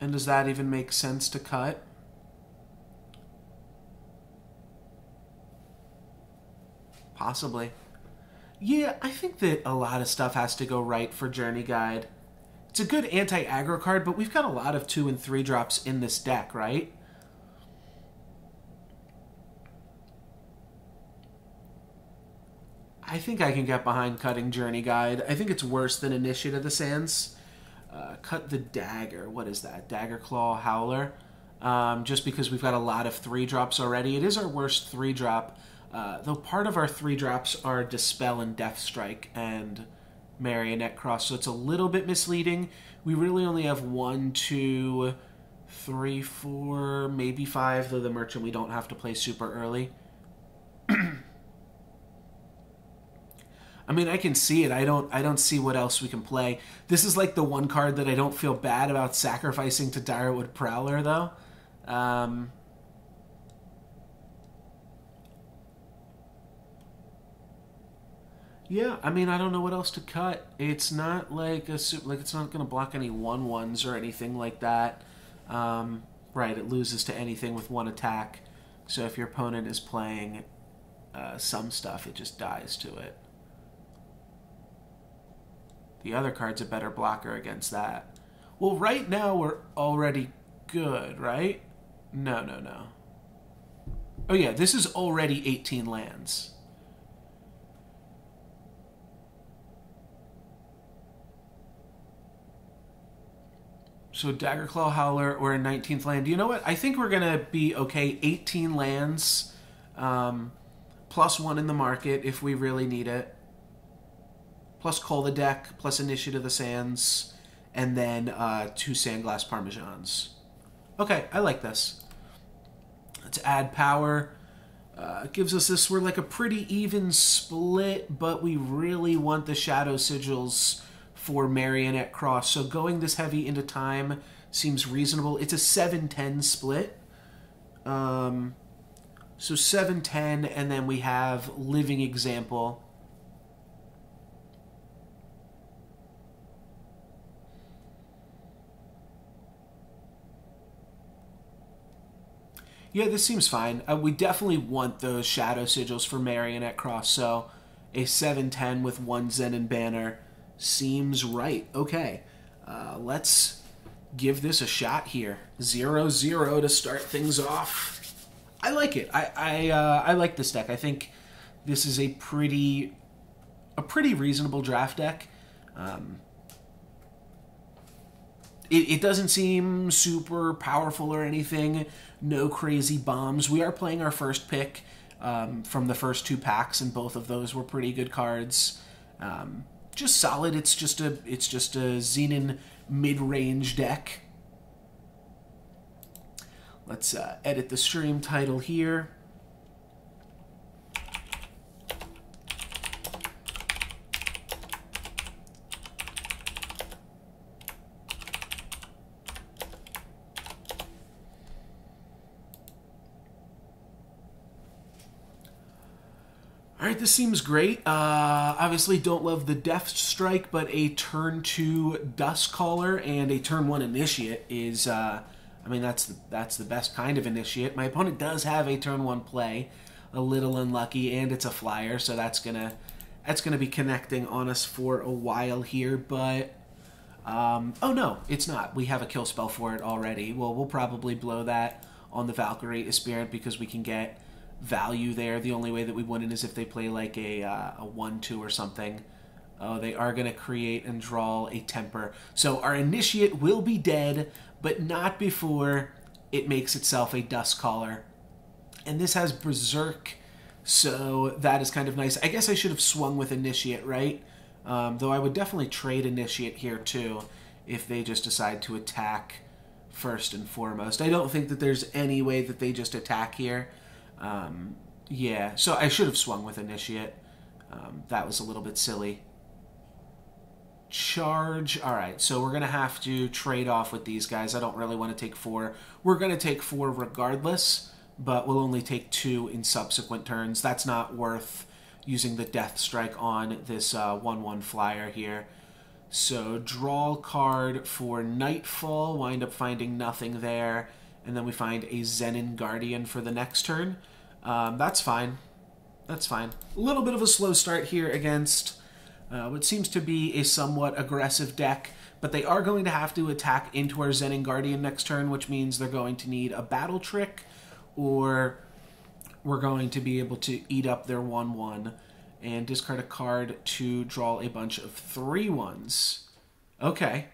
S1: And does that even make sense to cut? Possibly. Yeah, I think that a lot of stuff has to go right for Journey Guide. It's a good anti-aggro card, but we've got a lot of 2 and 3 drops in this deck, right? I think I can get behind cutting Journey Guide. I think it's worse than Initiate of the Sands. Cut the Dagger. What is that? Dagger Claw Howler. Just because we've got a lot of 3 drops already. It is our worst 3 drop. Though part of our 3 drops are Dispel and Death Strike and Marionette Cross, so it's a little bit misleading. We really only have 1, 2, 3, 4, maybe 5, though the Merchant we don't have to play super early. I mean, I can see it. I don't see what else we can play. This is like the one card that I don't feel bad about sacrificing to Direwood Prowler, though. Yeah, I mean, I don't know what else to cut. It's not like it's not going to block any 1/1s or anything like that. Right, it loses to anything with 1 attack. So if your opponent is playing some stuff, it just dies to it. The other card's a better blocker against that. Well, right now we're already good, right? No. Oh yeah, this is already 18 lands. So Daggerclaw Howler or a 19th land. You know what? I think we're going to be okay. 18 lands, plus 1 in the market if we really need it. Plus Cull the Deck, plus Initiate of the Sands, and then 2 Sandglass Parmesans. Okay, I like this. Let's add power. It gives us this, we're like a pretty even split, but we really want the Shadow Sigils for Marionette Cross. So going this heavy into time seems reasonable. It's a 7-10 split. So 7-10, and then we have Living Example. Yeah, this seems fine. We definitely want those Shadow Sigils for Marionette Cross, so a 7-10 with 1 Xenan Banner seems right. Okay, let's give this a shot here. 0-0 to start things off. I like it. I like this deck. I think this is a pretty reasonable draft deck. it doesn't seem super powerful or anything. No crazy bombs. We are playing our first pick from the first 2 packs, and both of those were pretty good cards. Just solid. It's just a Xenan mid-range deck. Let's edit the stream title here. All right, this seems great. Obviously, don't love the Death Strike, but a turn 2 Duskcaller and a turn 1 Initiate is, I mean, that's the best kind of Initiate. My opponent does have a turn 1 play, a little unlucky, and it's a flyer, so that's gonna be connecting on us for a while here. But oh no, it's not. We have a kill spell for it already. Well, we'll probably blow that on the Valkyrie Aspirant because we can get value there. The only way that we wouldn't is if they play like a 1/2 or something. Oh, they are going to create and draw a Temper. So our Initiate will be dead, but not before it makes itself a Duskcaller. And this has Berserk, so that is kind of nice. I guess I should have swung with Initiate, right? Though I would definitely trade Initiate here too if they just decide to attack first and foremost. I don't think that there's any way that they just attack here. Yeah, so I should have swung with Initiate. That was a little bit silly. Charge. All right, so we're going to have to trade off with these guys. I don't really want to take 4. We're going to take 4 regardless, but we'll only take 2 in subsequent turns. That's not worth using the Death Strike on this 1/1 flyer here. So draw card for Nightfall, wind up finding nothing there, and then we find a Xenan Guardian for the next turn. That's fine. That's fine. A little bit of a slow start here against what seems to be a somewhat aggressive deck, but they are going to have to attack into our Xenan Guardian next turn, which means they're going to need a Battle Trick, or we're going to be able to eat up their 1/1 and discard a card to draw a bunch of 3/1s. Okay.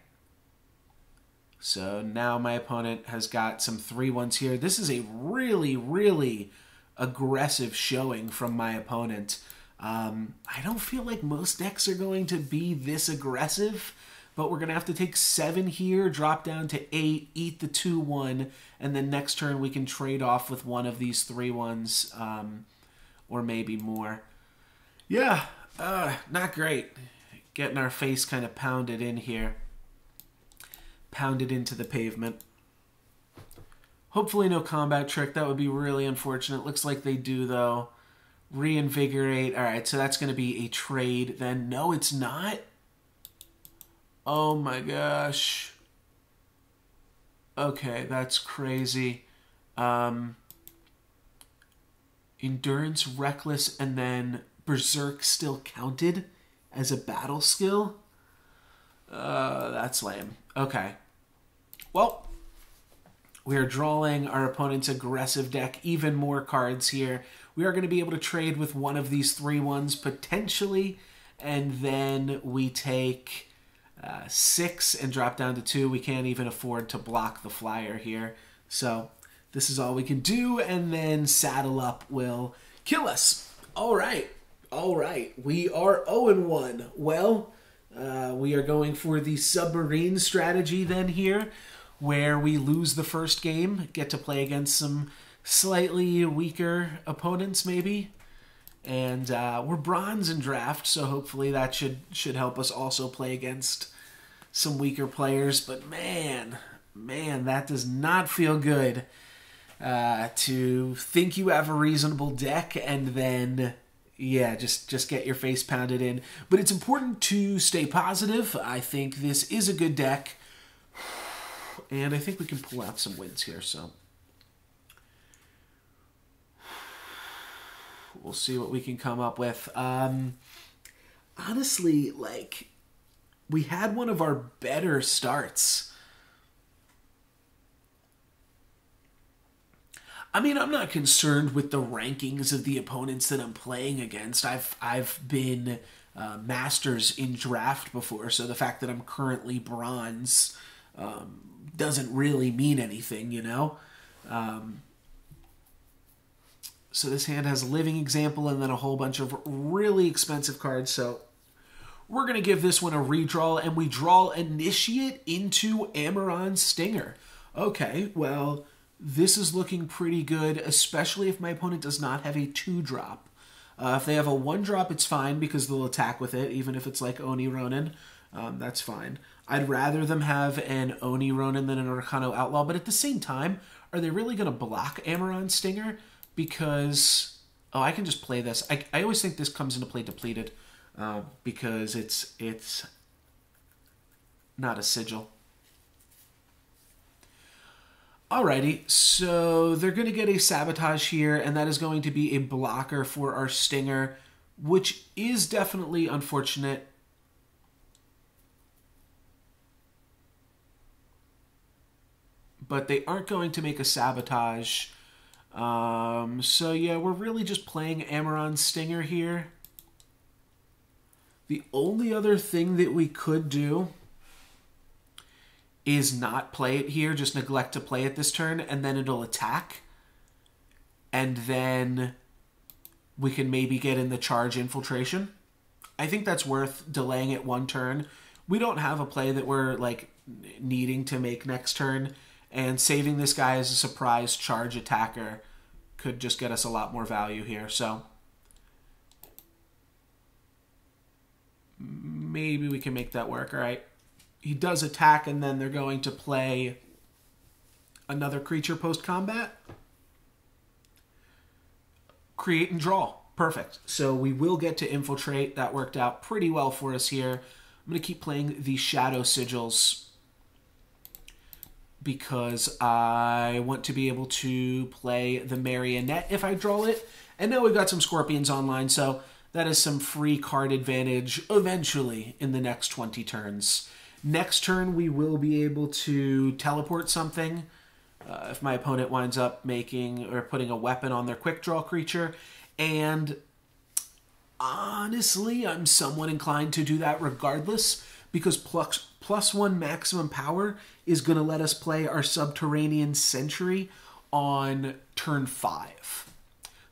S1: So now my opponent has got some 3/1s here. This is a really, really aggressive showing from my opponent. I don't feel like most decks are going to be this aggressive, but we're going to have to take 7 here, drop down to 8, eat the 2/1, and then next turn we can trade off with one of these 3/1s, or maybe more. Yeah, not great. Getting our face kind of pounded in here. Pounded into the pavement. Hopefully no combat trick. That would be really unfortunate. Looks like they do, though. Reinvigorate. All right, so that's going to be a trade then. No, it's not. Oh my gosh. Okay, that's crazy. Endurance, Reckless, and then Berserk still counted as a battle skill? That's lame. Okay. Well, we are drawing our opponent's aggressive deck. Even more cards here. We are going to be able to trade with one of these 3/1s potentially, and then we take 6 and drop down to 2. We can't even afford to block the flyer here. So this is all we can do, and then Saddle Up will kill us. All right. All right. We are 0-1. Well, we are going for the submarine strategy then here, where we lose the first game, get to play against some slightly weaker opponents maybe, and we're bronze in draft, so hopefully that should help us also play against some weaker players. But man, that does not feel good, to think you have a reasonable deck and then, yeah, just get your face pounded in. But it's important to stay positive. I think this is a good deck, and I think we can pull out some wins here, so we'll see what we can come up with. Honestly, like, we had one of our better starts. I mean, I'm not concerned with the rankings of the opponents that I'm playing against. I've been masters in draft before, so the fact that I'm currently bronze doesn't really mean anything, you know? So this hand has Living Example and then a whole bunch of really expensive cards. So we're going to give this one a redraw, and we draw Initiate into Amaran's Stinger. Okay, well, this is looking pretty good, especially if my opponent does not have a 2-drop. If they have a 1-drop, it's fine because they'll attack with it, even if it's like Oni Ronin. That's fine. I'd rather them have an Oni Ronin than an Arcano Outlaw, but at the same time, are they really going to block Amaran's Stinger? Because, oh, I can just play this. I always think this comes into play depleted because it's not a sigil. Alrighty, so they're going to get a Sabotage here, and that is going to be a blocker for our Stinger, which is definitely unfortunate. But they aren't going to make a Sabotage. So yeah, we're really just playing Amaran's Stinger here. The only other thing that we could do is not play it here, just neglect to play it this turn, and then it'll attack. And then we can maybe get in the charge infiltration. I think that's worth delaying it 1 turn. We don't have a play that we're like needing to make next turn, and saving this guy as a surprise charge attacker could just get us a lot more value here. So maybe we can make that work. All right. He does attack, and then they're going to play another creature post-combat. Create and draw. Perfect. So we will get to infiltrate. That worked out pretty well for us here. I'm going to keep playing the Shadow Sigils because I want to be able to play the Marionette if I draw it. And now we've got some Scorpions online, so that is some free card advantage eventually in the next 20 turns. Next turn, we will be able to teleport something if my opponent winds up making or putting a weapon on their quick draw creature. And honestly, I'm somewhat inclined to do that regardless, because +1 maximum power is going to let us play our Subterranean Sentry on turn 5.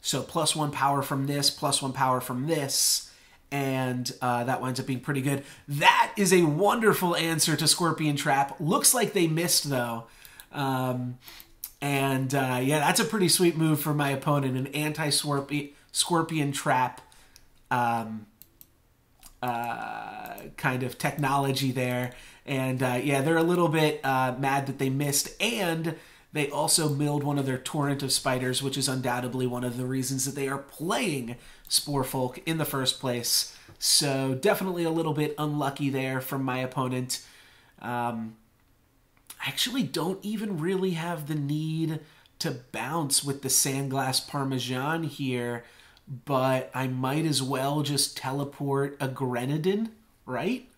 S1: So +1 power from this, +1 power from this, and that winds up being pretty good. That is a wonderful answer to Scorpion Trap. Looks like they missed, though. Yeah, that's a pretty sweet move for my opponent. An anti-Scorpion Trap kind of technology there. And yeah, they're a little bit mad that they missed. And they also milled one of their Torrent of Spiders, which is undoubtedly one of the reasons that they are playing Sporefolk in the first place. So definitely a little bit unlucky there from my opponent. I actually don't even really have the need to bounce with the Sandglass Parmesan here, but I might as well just teleport a Grenadin, right?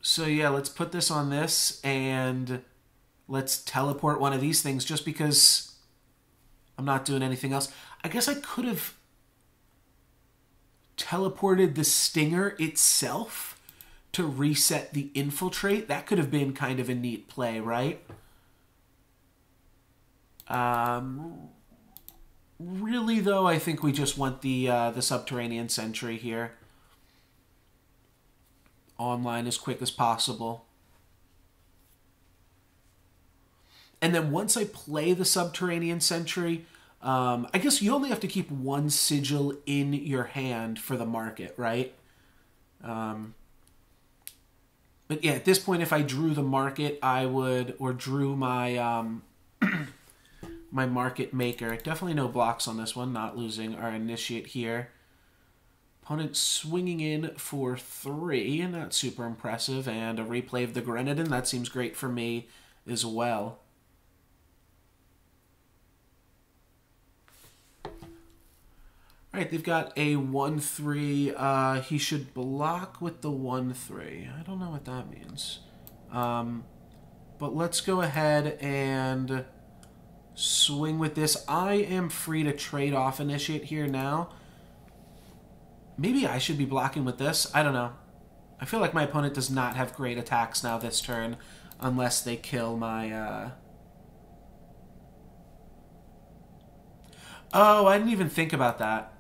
S1: So yeah, let's put this on this, and let's teleport one of these things just because I'm not doing anything else. I guess I could have teleported the Stinger itself to reset the Infiltrate. That could have been kind of a neat play, right? Really, though, I think we just want the Subterranean Sentry here online as quick as possible. And then once I play the Subterranean Sentry, I guess you only have to keep 1 sigil in your hand for the market, right? But yeah, at this point, if I drew the market, I would, or drew my my market maker. Definitely no blocks on this one, not losing our Initiate here. Opponent swinging in for 3, not super impressive, and a replay of the Grenadin. That seems great for me as well. Alright, they've got a 1-3. He should block with the 1-3. I don't know what that means. But let's go ahead and swing with this. I am free to trade off Initiate here now. Maybe I should be blocking with this. I don't know. I feel like my opponent does not have great attacks now this turn, unless they kill my... Oh, I didn't even think about that.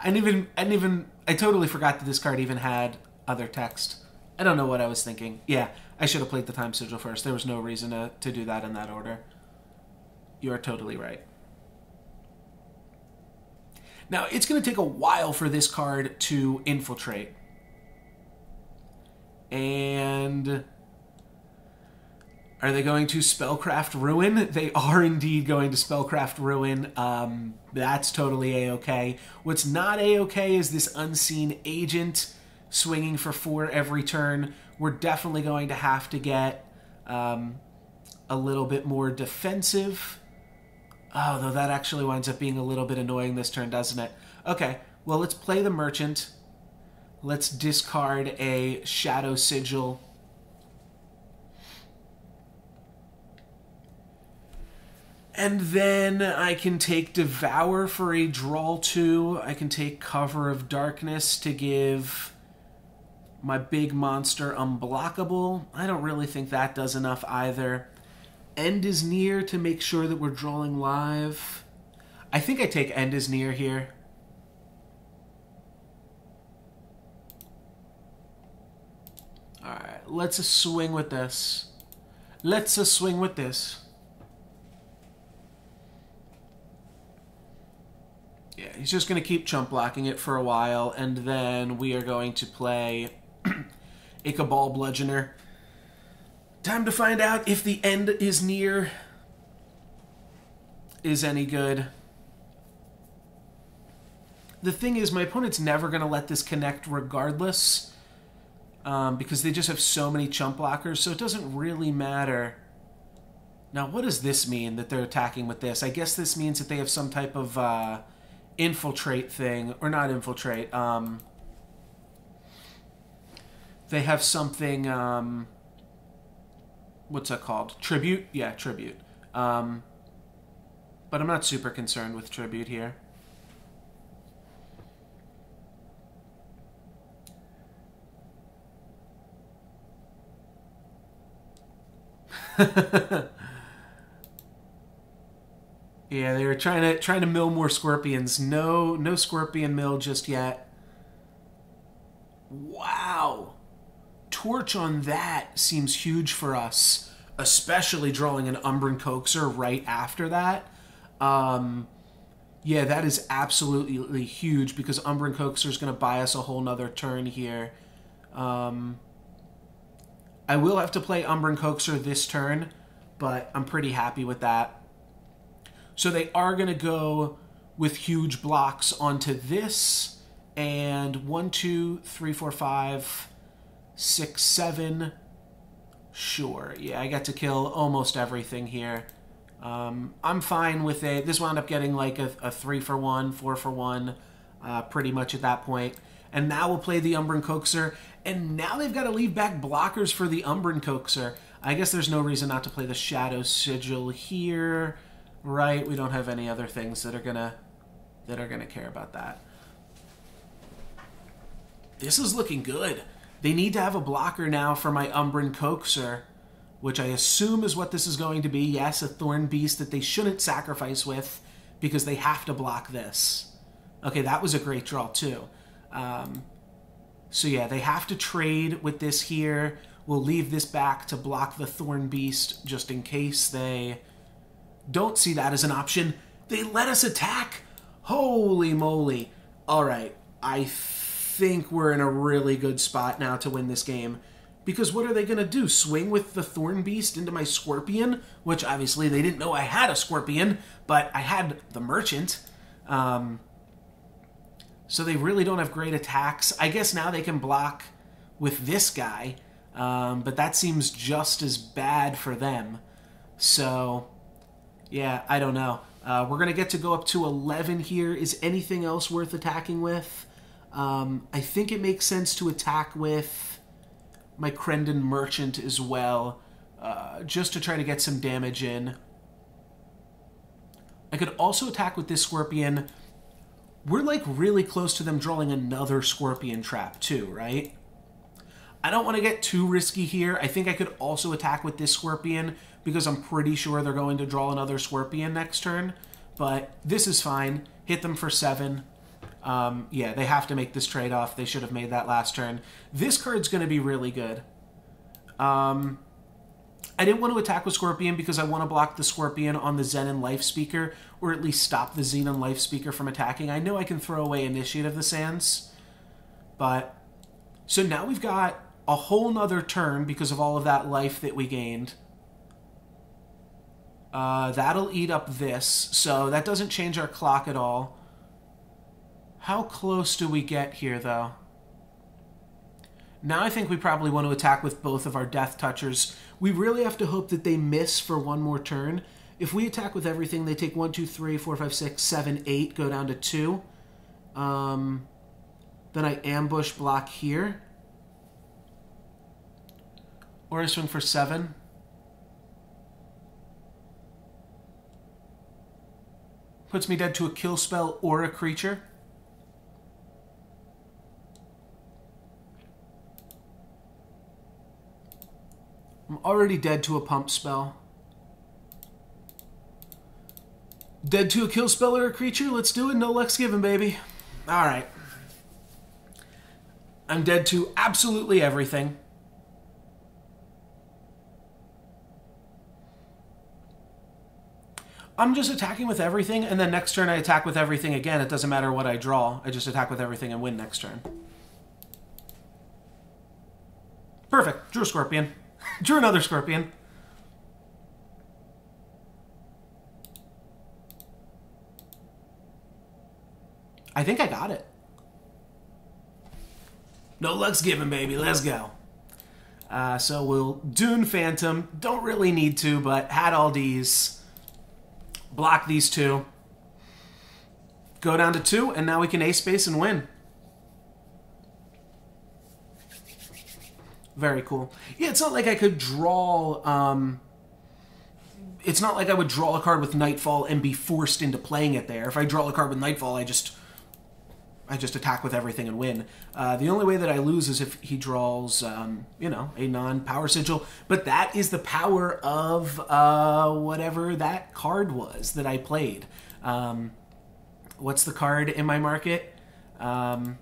S1: I totally forgot that this card even had other text. I don't know what I was thinking. Yeah, I should have played the Time Sigil first. There was no reason to do that in that order. You are totally right. Now, it's going to take a while for this card to infiltrate. And... are they going to Spellcraft Ruin? They are indeed going to Spellcraft Ruin. That's totally A-okay. What's not A-okay is this Unseen Agent swinging for 4 every turn. We're definitely going to have to get a little bit more defensive. Oh, though that actually winds up being a little bit annoying this turn, doesn't it? Okay, well, let's play the Merchant. Let's discard a Shadow Sigil. And then I can take Devour for a draw 2. I can take Cover of Darkness to give my big monster unblockable. I don't really think that does enough either. End is Near to make sure that we're drawing live. I think I take End is Near here. Alright, let's swing with this. Let's swing with this. Yeah, he's just going to keep chump blocking it for a while, and then we are going to play a Cabal Bludgeoner. Time to find out if the End is Near is any good. The thing is, my opponent's never going to let this connect regardless, because they just have so many chump blockers, so it doesn't really matter. Now, what does this mean that they're attacking with this? I guess this means that they have some type of... infiltrate thing, or not infiltrate, they have something, what's that called? Tribute? Yeah, Tribute. But I'm not super concerned with Tribute here. Yeah, they were trying to mill more scorpions. No scorpion mill just yet. Wow. Torch on that seems huge for us, especially drawing an Umbran Coaxer right after that. Yeah, that is absolutely huge because Umbran Coaxer is going to buy us a whole nother turn here. I will have to play Umbran Coaxer this turn, but I'm pretty happy with that. So they are going to go with huge blocks onto this, and 1, 2, 3, 4, 5, 6, 7. Sure, yeah, I got to kill almost everything here. I'm fine with it. This wound up getting like a 3 for 1, 4 for 1, pretty much at that point. And now we'll play the Umbran Coaxer, and now they've got to leave back blockers for the Umbran Coaxer. I guess there's no reason not to play the Shadow Sigil here. Right, we don't have any other things that are gonna care about that. This is looking good. They need to have a blocker now for my Umbran Coaxer, which I assume is what this is going to be. Yes, a Thorn Beast that they shouldn't sacrifice with because they have to block this. Okay, that was a great draw too. So yeah, they have to trade with this here. We'll leave this back to block the Thorn Beast just in case they... don't see that as an option. They let us attack. Holy moly. All right. I think we're in a really good spot now to win this game. Because what are they going to do? Swing with the Thorn Beast into my Scorpion? Which obviously they didn't know I had a Scorpion, but I had the Merchant. So they really don't have great attacks. I guess now they can block with this guy. But that seems just as bad for them. So... yeah, I don't know. We're going to get to go up to 11 here. Is anything else worth attacking with? I think it makes sense to attack with my Krendon Merchant as well, just to try to get some damage in. I could also attack with this Scorpion we're like really close to them drawing another Scorpion Trap too, right? I don't want to get too risky here. I think I could also attack with this Scorpion because I'm pretty sure they're going to draw another Scorpion next turn. But this is fine. Hit them for 7. Yeah, they have to make this trade-off. They should have made that last turn. This card's going to be really good. I didn't want to attack with Scorpion because I want to block the Scorpion on the Xenan Life Speaker, or at least stop the Xenan Life Speaker from attacking. I know I can throw away Initiate of the Sands, but... So now we've got a whole nother turn because of all of that life that we gained. That'll eat up this, so that doesn't change our clock at all. How close do we get here, though? Now I think we probably want to attack with both of our Death Touchers. We really have to hope that they miss for one more turn. If we attack with everything, they take 1, 2, 3, 4, 5, 6, 7, 8, go down to 2. Then I ambush block here. Or I swing for 7. Puts me dead to a kill spell or a creature. I'm already dead to a pump spell. Dead to a kill spell or a creature? Let's do it. No Lex given, baby. Alright. I'm dead to absolutely everything. I'm just attacking with everything, and then next turn I attack with everything again. It doesn't matter what I draw. I just attack with everything and win next turn. Perfect. Drew a Scorpion. Drew another Scorpion. I think I got it. No Lux given, baby. Let's go. So we'll Dune Phantom. Don't really need to, but had all these. Block these 2. Go down to 2, and now we can ace space and win. Very cool. Yeah, it's not like I could draw... it's not like I would draw a card with Nightfall and be forced into playing it there. If I draw a card with Nightfall, I just attack with everything and win. The only way that I lose is if he draws, you know, a non-power sigil. But that is the power of whatever that card was that I played. What's the card in my market? The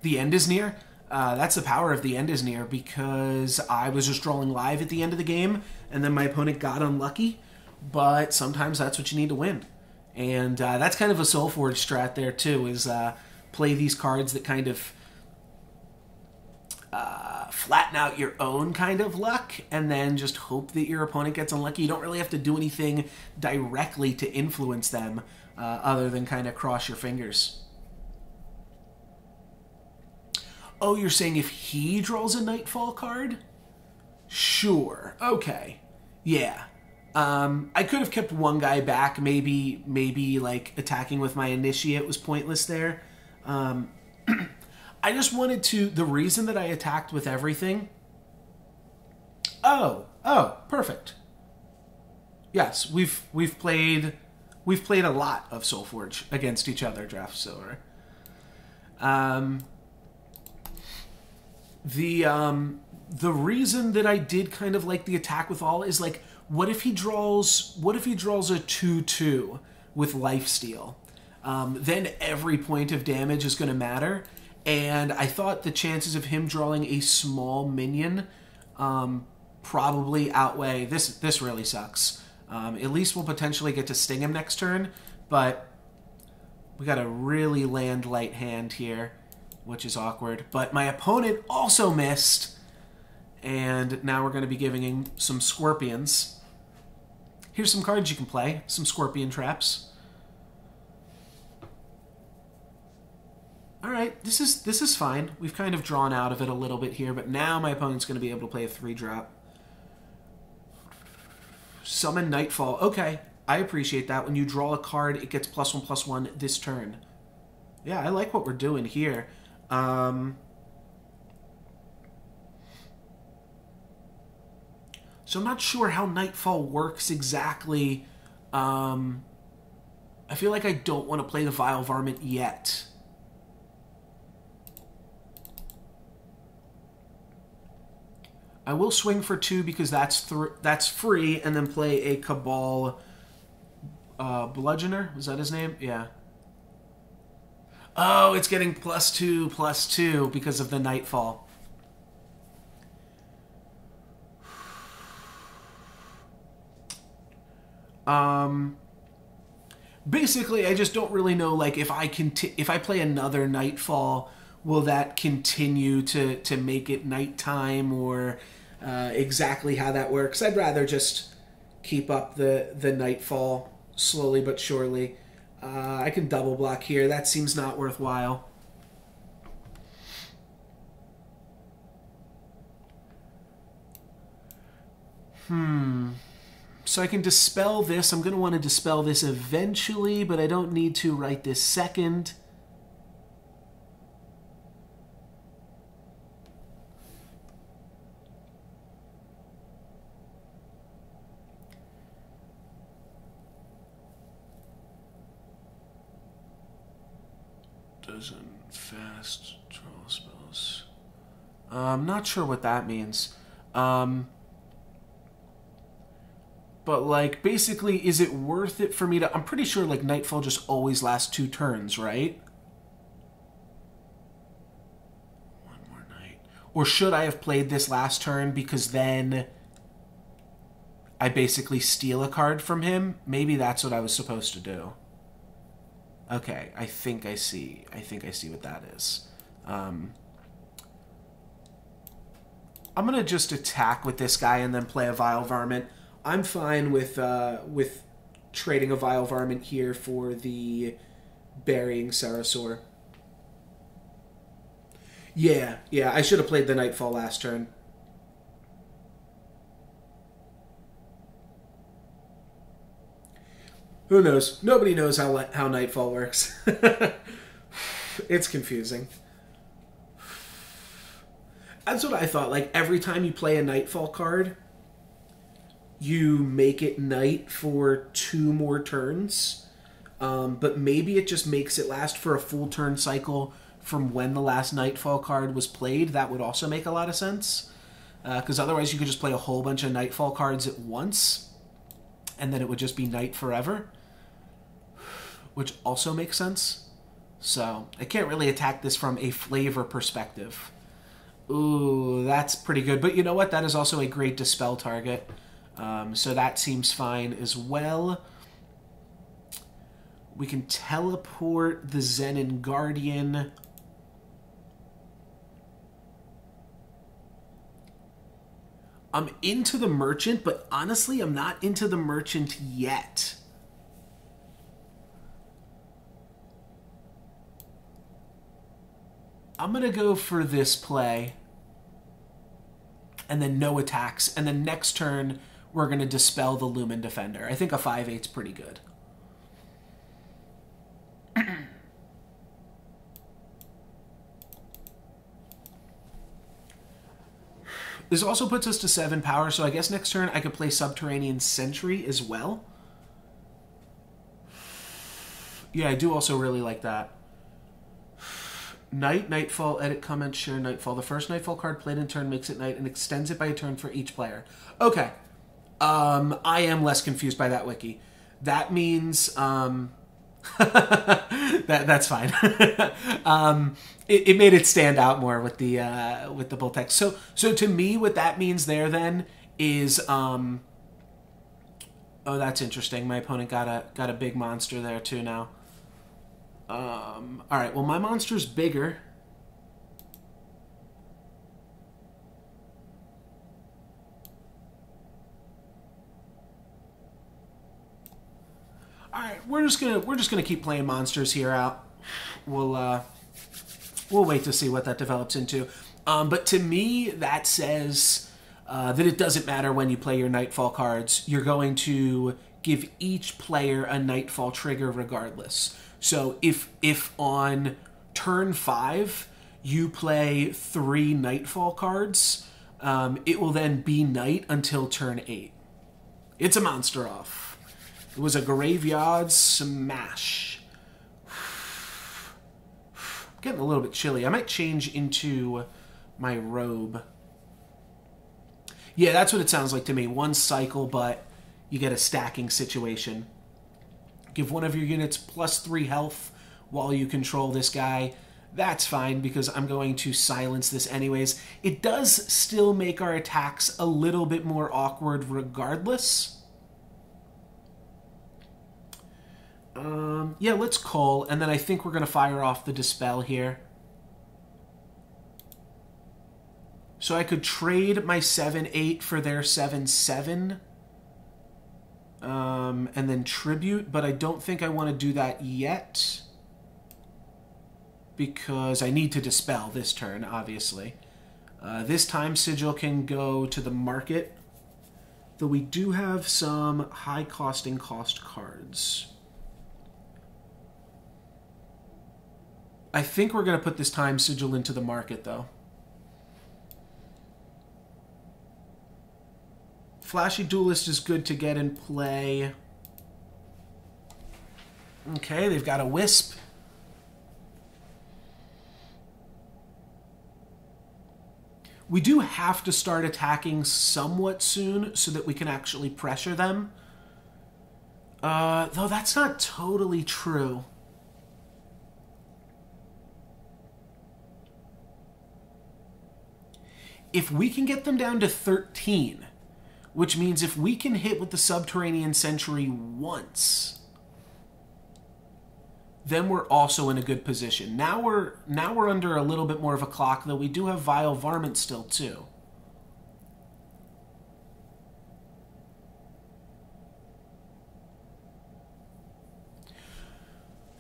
S1: End is Near. That's the power of The End is Near, because I was just drawing live at the end of the game, and then my opponent got unlucky. But sometimes that's what you need to win. And that's kind of a Soulforge strat there, too, is play these cards that kind of flatten out your own kind of luck, and then just hope that your opponent gets unlucky. You don't really have to do anything directly to influence them, other than kind of cross your fingers. Oh, you're saying if he draws a Nightfall card? Sure. Okay. Yeah. I could have kept one guy back. Maybe like attacking with my Initiate was pointless there. I just wanted to... The reason that I attacked with everything... Oh, perfect. Yes, we've played a lot of Soulforge against each other, Draft Silver. The reason that I did kind of like the attack with all is like, what if he draws a 2/2 with Lifesteal? Then every point of damage is going to matter, and I thought the chances of him drawing a small minion probably outweigh this. This really sucks. At least we'll potentially get to sting him next turn, but we got a really land light hand here, which is awkward. But my opponent also missed, and now we're going to be giving him some Scorpions. Here's some cards you can play, some Scorpion traps. All right, this is fine. We've kind of drawn out of it a little bit here, but now my opponent's going to be able to play a 3-drop. Summon Nightfall. Okay, I appreciate that. When you draw a card, it gets +1/+1 this turn. Yeah, I like what we're doing here. So I'm not sure how Nightfall works exactly I feel like I don't want to play the Vile Varmint yet. I will swing for 2 because that's free, and then play a Cabal Bludgeoner. Was that his name? Yeah. Oh, it's getting +2/+2 because of the Nightfall. Basically, I just don't really know, like, if I play another Nightfall, will that continue to make it nighttime, or exactly how that works. I'd rather just keep up the Nightfall slowly but surely. I can double block here. That seems not worthwhile. So I can dispel this. I'm going to want to dispel this eventually, but I don't need to right this second. Doesn't fast draw spells. I'm not sure what that means. But, like, basically, is it worth it for me to... I'm pretty sure, like, Nightfall just always lasts 2 turns, right? One more night. Or should I have played this last turn because then I basically steal a card from him? Maybe that's what I was supposed to do. Okay, I think I see what that is. I'm going to just attack with this guy and then play a Vile Varmint. I'm fine with trading a Vile Varmint here for the Burying Sarasaur. Yeah, I should have played the Nightfall last turn. Who knows? Nobody knows how Nightfall works. It's confusing. That's what I thought. Like, every time you play a Nightfall card, you make it night for 2 more turns, but maybe it just makes it last for a full turn cycle from when the last Nightfall card was played. That would also make a lot of sense, because otherwise you could just play a whole bunch of Nightfall cards at once, and then it would just be night forever, which also makes sense. So I can't really attack this from a flavor perspective. Ooh, that's pretty good. But you know what? That is also a great dispel target. So that seems fine as well. We can teleport the Xenan Guardian. I'm into the Merchant, but honestly, I'm not into the Merchant yet. I'm going to go for this play. And then no attacks. And then next turn, we're going to dispel the Lumen Defender. I think a 5/8's pretty good. This also puts us to 7 power, so I guess next turn I could play Subterranean Sentry as well. Yeah, I do also really like that. Night, Nightfall, edit, comment, share, Nightfall. The first Nightfall card played in turn makes it night and extends it by a turn for each player. Okay. I am less confused by that wiki. That means... that's fine. It made it stand out more with the bull text. So to me, what that means there then is... oh, that's interesting. My opponent got a big monster there too now. Alright, well, my monster's bigger. Alright, we're just gonna keep playing monsters here out. We'll wait to see what that develops into. But to me, that says that it doesn't matter when you play your Nightfall cards. You're going to give each player a Nightfall trigger regardless. So if on turn 5 you play 3 Nightfall cards, it will then be night until turn 8. It's a monster off. It was a graveyard smash. Getting a little bit chilly. I might change into my robe. Yeah, that's what it sounds like to me. One cycle, but you get a stacking situation. Give one of your units +3 health while you control this guy. That's fine, because I'm going to silence this anyways. It does still make our attacks a little bit more awkward regardless. Yeah, let's call, and then I think we're going to fire off the Dispel here. So I could trade my 7/8 for their 7/7. And then Tribute, but I don't think I want to do that yet. Because I need to Dispel this turn, obviously. This time Sigil can go to the market. Though we do have some high-costing cost cards. I think we're going to put this time Sigil into the market, though. Flashy Duelist is good to get in play. Okay, they've got a Wisp. We do have to start attacking somewhat soon so that we can actually pressure them. Though that's not totally true. If we can get them down to 13, which means if we can hit with the Subterranean Sentry once, then we're also in a good position. Now we're under a little bit more of a clock, though we do have Vile Varmint still too.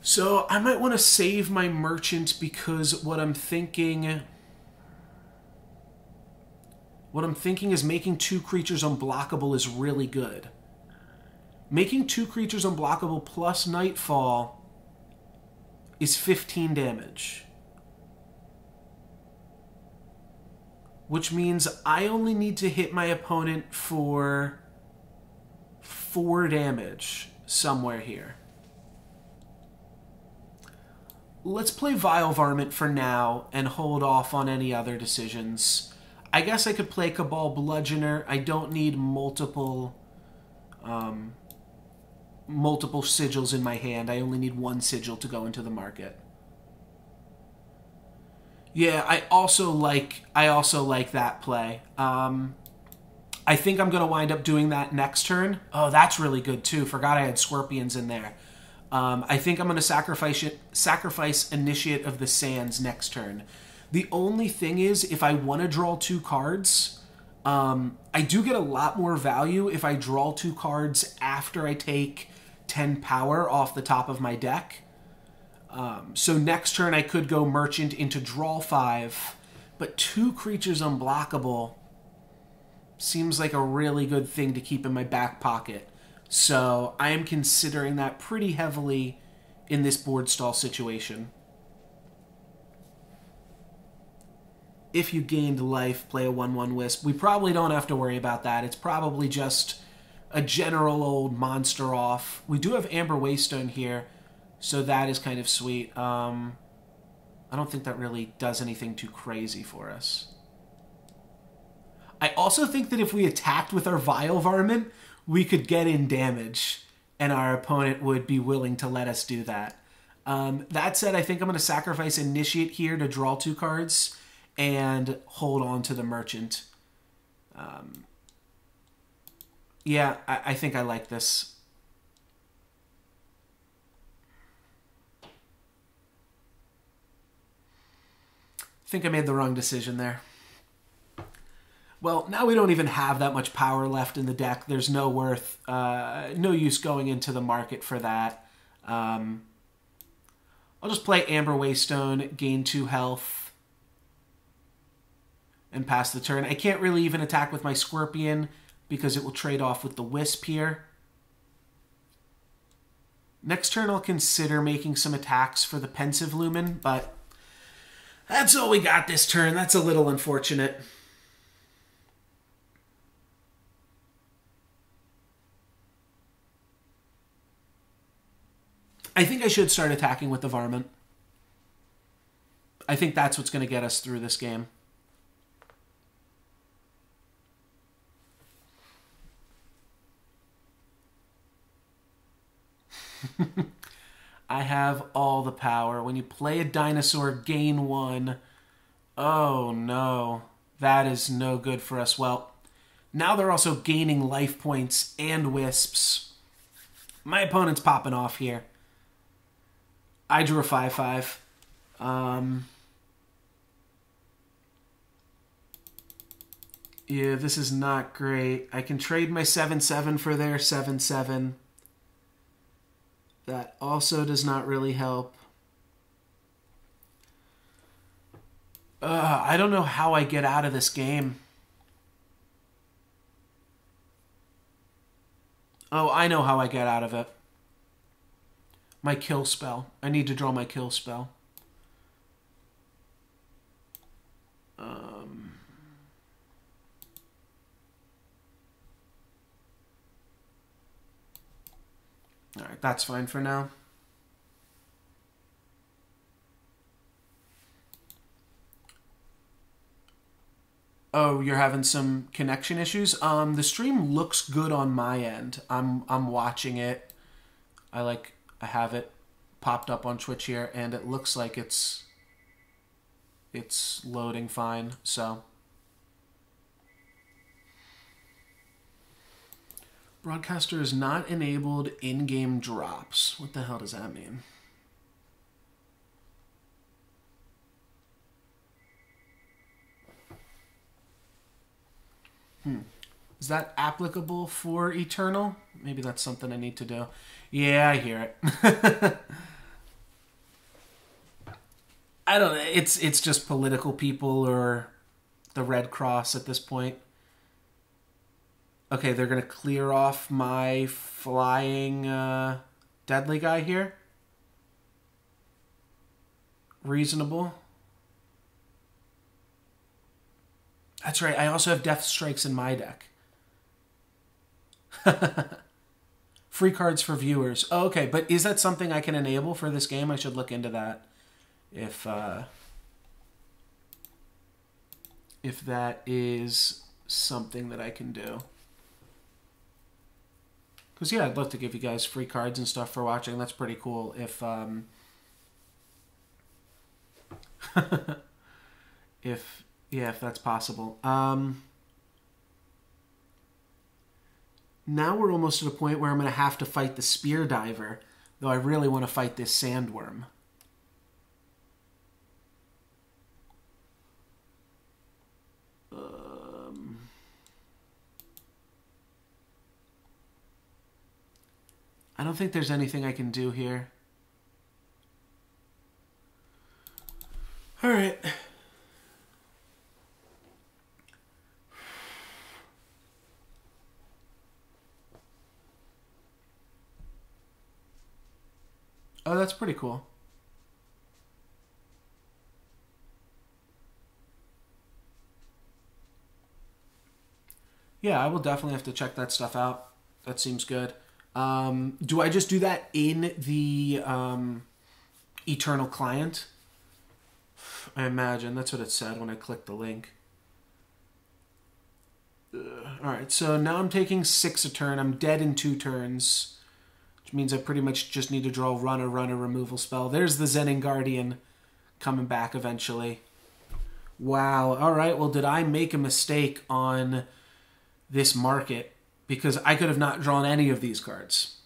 S1: So I might want to save my Merchant, because what I'm thinking is making 2 creatures unblockable is really good. Making 2 creatures unblockable plus Nightfall is 15 damage. Which means I only need to hit my opponent for 4 damage somewhere here. Let's play Vile Varmint for now and hold off on any other decisions. I guess I could play Cabal Bludgeoner. I don't need multiple sigils in my hand. I only need 1 sigil to go into the market. Yeah, I also like that play. I think I'm going to wind up doing that next turn. Oh, that's really good too. Forgot I had Scorpions in there. I think I'm going to sacrifice Initiate of the Sands next turn. The only thing is, if I want to draw 2 cards, I do get a lot more value if I draw 2 cards after I take 10 power off the top of my deck. So next turn I could go Merchant into draw 5, but 2 creatures unblockable seems like a really good thing to keep in my back pocket. So I am considering that pretty heavily in this board stall situation. If you gained life, play a 1/1 Wisp. We probably don't have to worry about that. It's probably just a general old monster off. We do have Amber Waystone here, so that is kind of sweet. I don't think that really does anything too crazy for us. I also think that if we attacked with our Vile Varmint, we could get in damage, and our opponent would be willing to let us do that. That said, I think I'm going to sacrifice Initiate here to draw 2 cards and hold on to the Merchant. Yeah, I think I like this. I think I made the wrong decision there. Well, now we don't even have that much power left in the deck. There's no use going into the market for that. I'll just play Amber Waystone, gain 2 health, and pass the turn. I can't really even attack with my Scorpion because it will trade off with the Wisp here. Next turn I'll consider making some attacks for the Pensive Lumen, but that's all we got this turn. That's a little unfortunate. I think I should start attacking with the varmint. I think that's what's going to get us through this game. I have all the power. When you play a dinosaur, gain 1. Oh no. That is no good for us. Well, now they're also gaining life points and wisps. My opponent's popping off here. I drew a 5/5. Yeah, this is not great. I can trade my 7/7 for their 7/7. That also does not really help. I don't know how I get out of this game. Oh, I know how I get out of it. My kill spell. I need to draw my kill spell. Alright, that's fine for now. Oh, you're having some connection issues? The stream looks good on my end. I'm watching it. I have it popped up on Twitch here, and it looks like it's loading fine, so. Broadcaster is not enabled in-game drops. What the hell does that mean? Is that applicable for Eternal? Maybe that's something I need to do. Yeah, I hear it. I don't know. It's just political people or the Red Cross at this point. Okay, they're going to clear off my flying deadly guy here. Reasonable. That's right, I also have Death Strikes in my deck. Free cards for viewers. Oh, okay, but is that something I can enable for this game? I should look into that. If that is something that I can do. Because, yeah, I'd love to give you guys free cards and stuff for watching. That's pretty cool. If if that's possible. Now we're almost at a point where I'm going to have to fight the Spear Diver, though I really want to fight this Sandworm. I don't think there's anything I can do here. All right. Oh, that's pretty cool. Yeah, I will definitely have to check that stuff out. That seems good. Do I just do that in the Eternal client? I imagine. That's what it said when I clicked the link. Alright, so now I'm taking 6 a turn. I'm dead in 2 turns. Which means I pretty much just need to draw runner removal spell. There's the Xenan Guardian coming back eventually. Wow. Alright, well, did I make a mistake on this market? Because I could have not drawn any of these cards.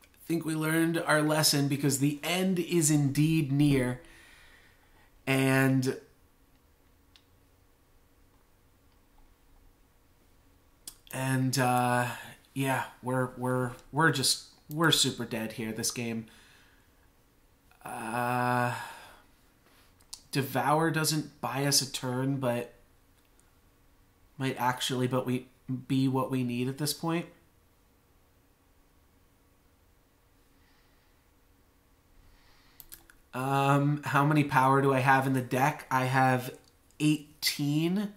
S1: I think we learned our lesson because the end is indeed near. And yeah, we're super dead here this game. Devour doesn't buy us a turn, but might actually be what we need at this point. How many power do I have in the deck? I have 18,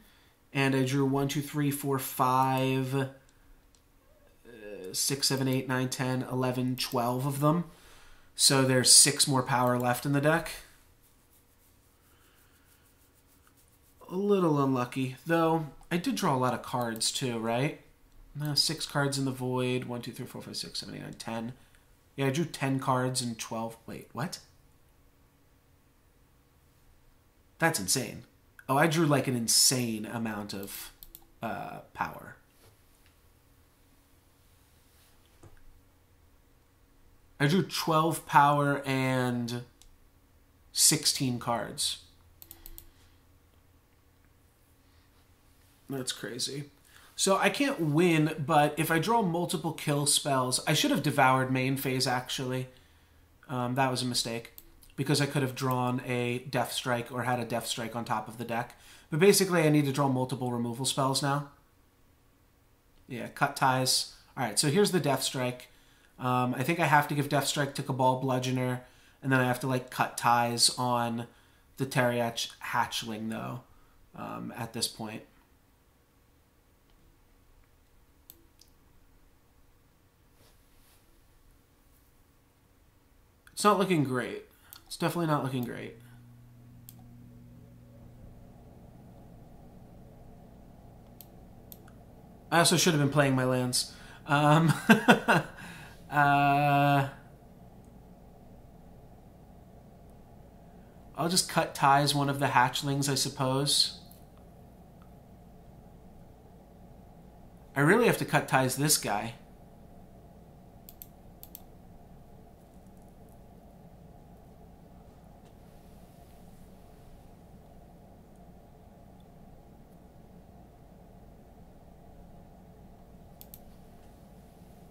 S1: and I drew 1, 2, 3, 4, 5, 6, 7, 8, 9, 10, 11, 12 of them. So there's 6 more power left in the deck. A little unlucky, though I did draw a lot of cards too, right? 6 cards in the void. 1, 2, 3, 4, 5, 6, 7, 8, 9, 10. Yeah, I drew 10 cards and 12. Wait, what? That's insane. Oh, I drew like an insane amount of power. I drew 12 power and 16 cards. That's crazy. So I can't win, but if I draw multiple kill spells... I should have devoured main phase, actually. That was a mistake. Because I could have drawn a Death Strike or had a Death Strike on top of the deck. But basically, I need to draw multiple removal spells now. Yeah, cut ties. Alright, so here's the Death Strike. I think I have to give Death Strike to Cabal Bludgeoner. And then I have to, like, cut ties on the Teriach Hatchling, though, at this point. It's not looking great. It's definitely not looking great. I also should have been playing my lands. I'll just cut ties one of the hatchlings, I suppose. I really have to cut ties this guy.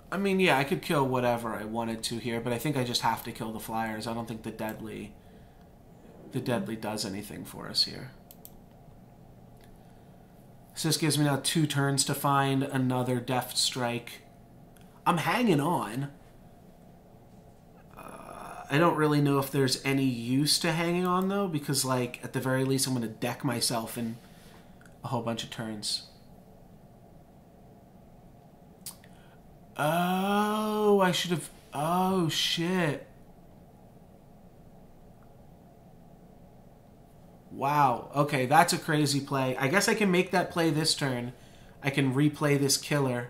S1: I mean, yeah, I could kill whatever I wanted to here, but I think I just have to kill the flyers. I don't think the deadly does anything for us here. So this gives me now 2 turns to find another Death Strike. I'm hanging on. I don't really know if there's any use to hanging on, though, because, like, at the very least, I'm going to deck myself in a whole bunch of turns. Oh, I should have... Oh, shit. Wow. Okay, that's a crazy play. I guess I can make that play this turn. I can replay this killer.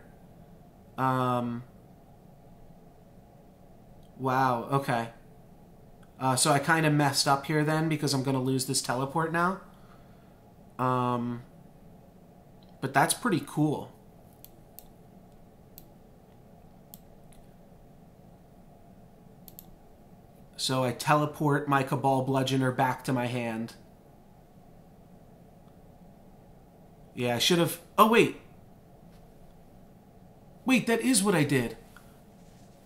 S1: Wow, okay. So I kind of messed up here then because I'm going to lose this teleport now. But that's pretty cool. So I teleport my Cabal Bludgeoner back to my hand. Yeah, I should have... Oh, wait. Wait, that is what I did.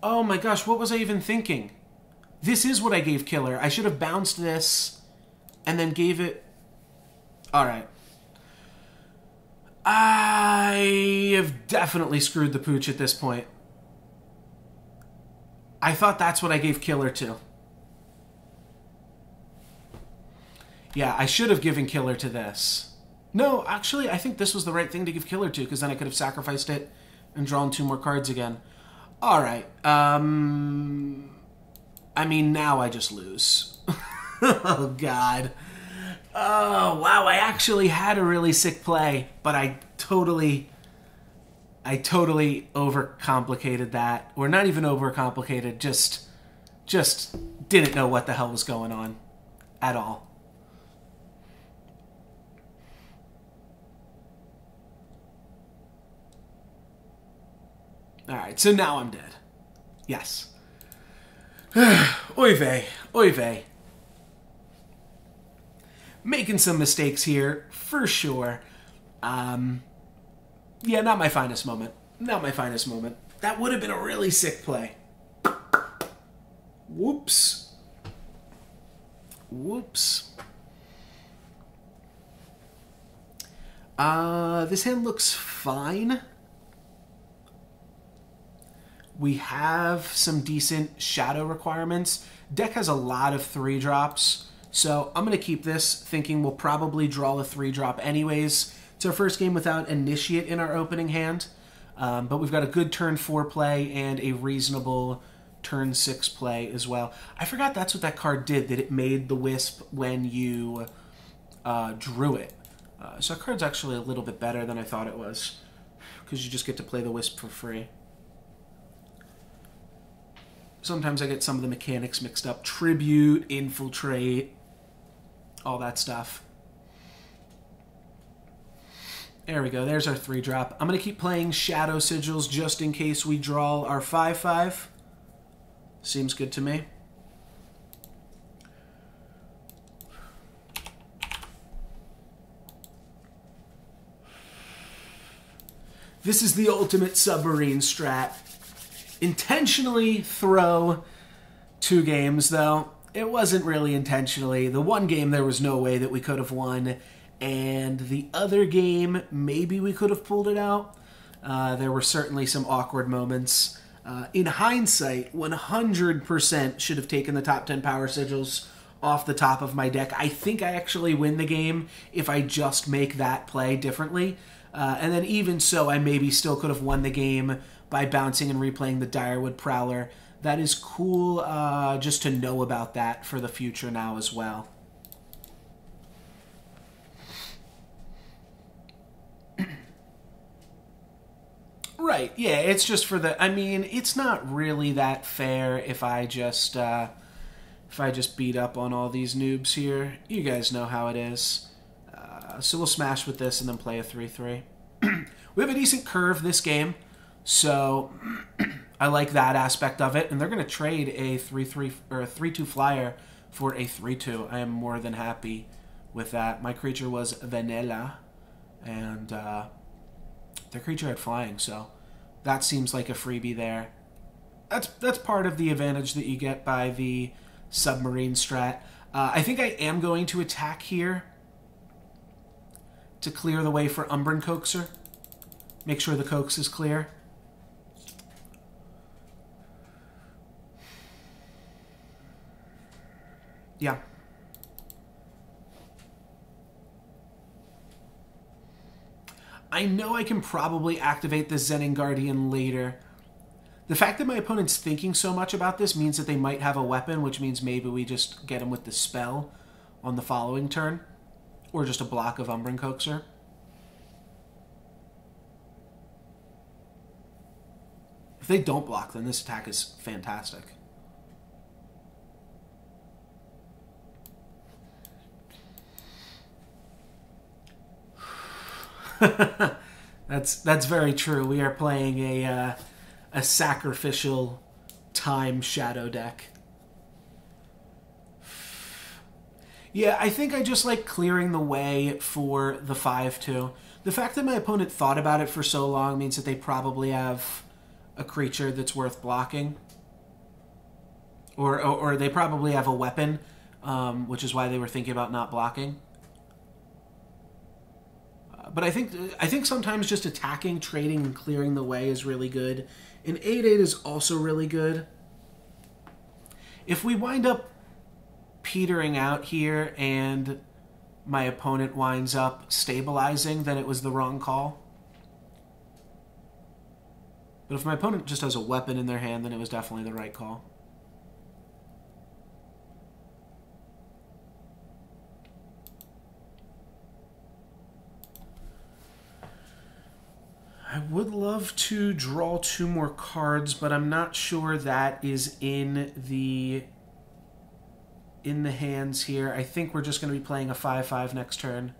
S1: Oh my gosh, what was I even thinking? This is what I gave Killer. I should have bounced this and then gave it... Alright. I have definitely screwed the pooch at this point. I thought that's what I gave Killer to. Yeah, I should have given Killer to this. No, actually, I think this was the right thing to give Killer to, because then I could have sacrificed it and drawn 2 more cards again. Alright, I mean, now I just lose. Oh, God. Oh, wow, I actually had a really sick play, but I totally overcomplicated that. Or not even overcomplicated, just didn't know what the hell was going on at all. Alright, so now I'm dead. Yes. Oy vey. Oy vey. Making some mistakes here, for sure. Yeah, not my finest moment. Not my finest moment. That would have been a really sick play. Whoops. Whoops. This hand looks fine. We have some decent shadow requirements. Deck has a lot of 3-drops, so I'm going to keep this, thinking we'll probably draw a 3-drop anyways. It's our first game without Initiate in our opening hand. But we've got a good turn 4 play and a reasonable turn 6 play as well. I forgot that's what that card did, that it made the Wisp when you drew it. So that card's actually a little bit better than I thought it was, because you just get to play the Wisp for free. Sometimes I get some of the mechanics mixed up. Tribute, Infiltrate, all that stuff. There we go. There's our 3-drop. I'm going to keep playing Shadow Sigils just in case we draw our 5/5. Seems good to me. This is the ultimate submarine strat. Intentionally throw 2 games, though. It wasn't really intentionally. The one game there was no way that we could have won, and the other game, maybe we could have pulled it out. There were certainly some awkward moments. In hindsight, 100% should have taken the top 10 power sigils off the top of my deck. I think I actually win the game if I just make that play differently. And then even so, I maybe still could have won the game by bouncing and replaying the Direwood Prowler. That is cool just to know about that for the future now as well. Right, yeah, it's just for the... I mean, it's not really that fair if I just beat up on all these noobs here. You guys know how it is. So we'll smash with this and then play a 3/3. We have a decent curve this game, so I like that aspect of it. And they're going to trade a 3/3 or a 3/2 flyer for a 3/2. I am more than happy with that. My creature was Vanilla, and their creature had flying, so that seems like a freebie there. That's part of the advantage that you get by the submarine strat. I think I am going to attack here to clear the way for Umbran Coaxer. Make sure the coax is clear. Yeah. I know I can probably activate the Xenan Guardian later. The fact that my opponent's thinking so much about this means that they might have a weapon, which means maybe we just get him with the spell on the following turn. Or just a block of Umbran Coaxer. If they don't block, then this attack is fantastic. That's very true. We are playing a sacrificial time shadow deck. Yeah, I think I just like clearing the way for the 5/2. The fact that my opponent thought about it for so long means that they probably have a creature that's worth blocking. Or they probably have a weapon, which is why they were thinking about not blocking. But I think sometimes just attacking, trading, and clearing the way is really good. And 8/8 is also really good. If we wind up petering out here and my opponent winds up stabilizing, then it was the wrong call. But if my opponent just has a weapon in their hand, then it was definitely the right call. I would love to draw 2 more cards, but I'm not sure that is in the hands here. I think we're just going to be playing a 5/5 next turn.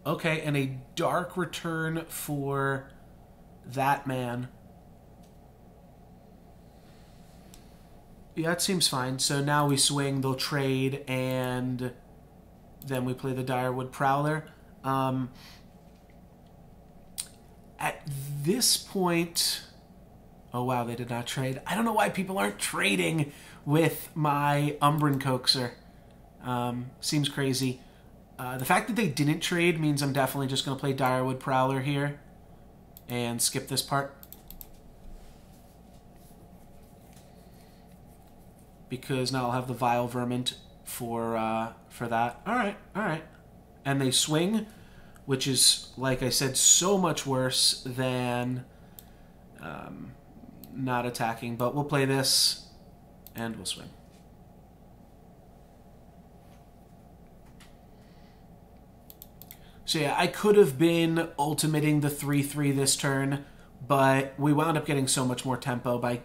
S1: Okay, and a dark return for that man. Yeah, that seems fine. So now we swing, they'll trade, and then we play the Direwood Prowler. At this point... Oh, wow, they did not trade. I don't know why people aren't trading with my Umbran Coaxer. Seems crazy. The fact that they didn't trade means I'm definitely just going to play Direwood Prowler here and skip this part. Because now I'll have the Vile Vermint for that. Alright. And they swing, which is, like I said, so much worse than not attacking, but we'll play this and we'll swing. So yeah, I could have been ultimating the 3/3 this turn, but we wound up getting so much more tempo by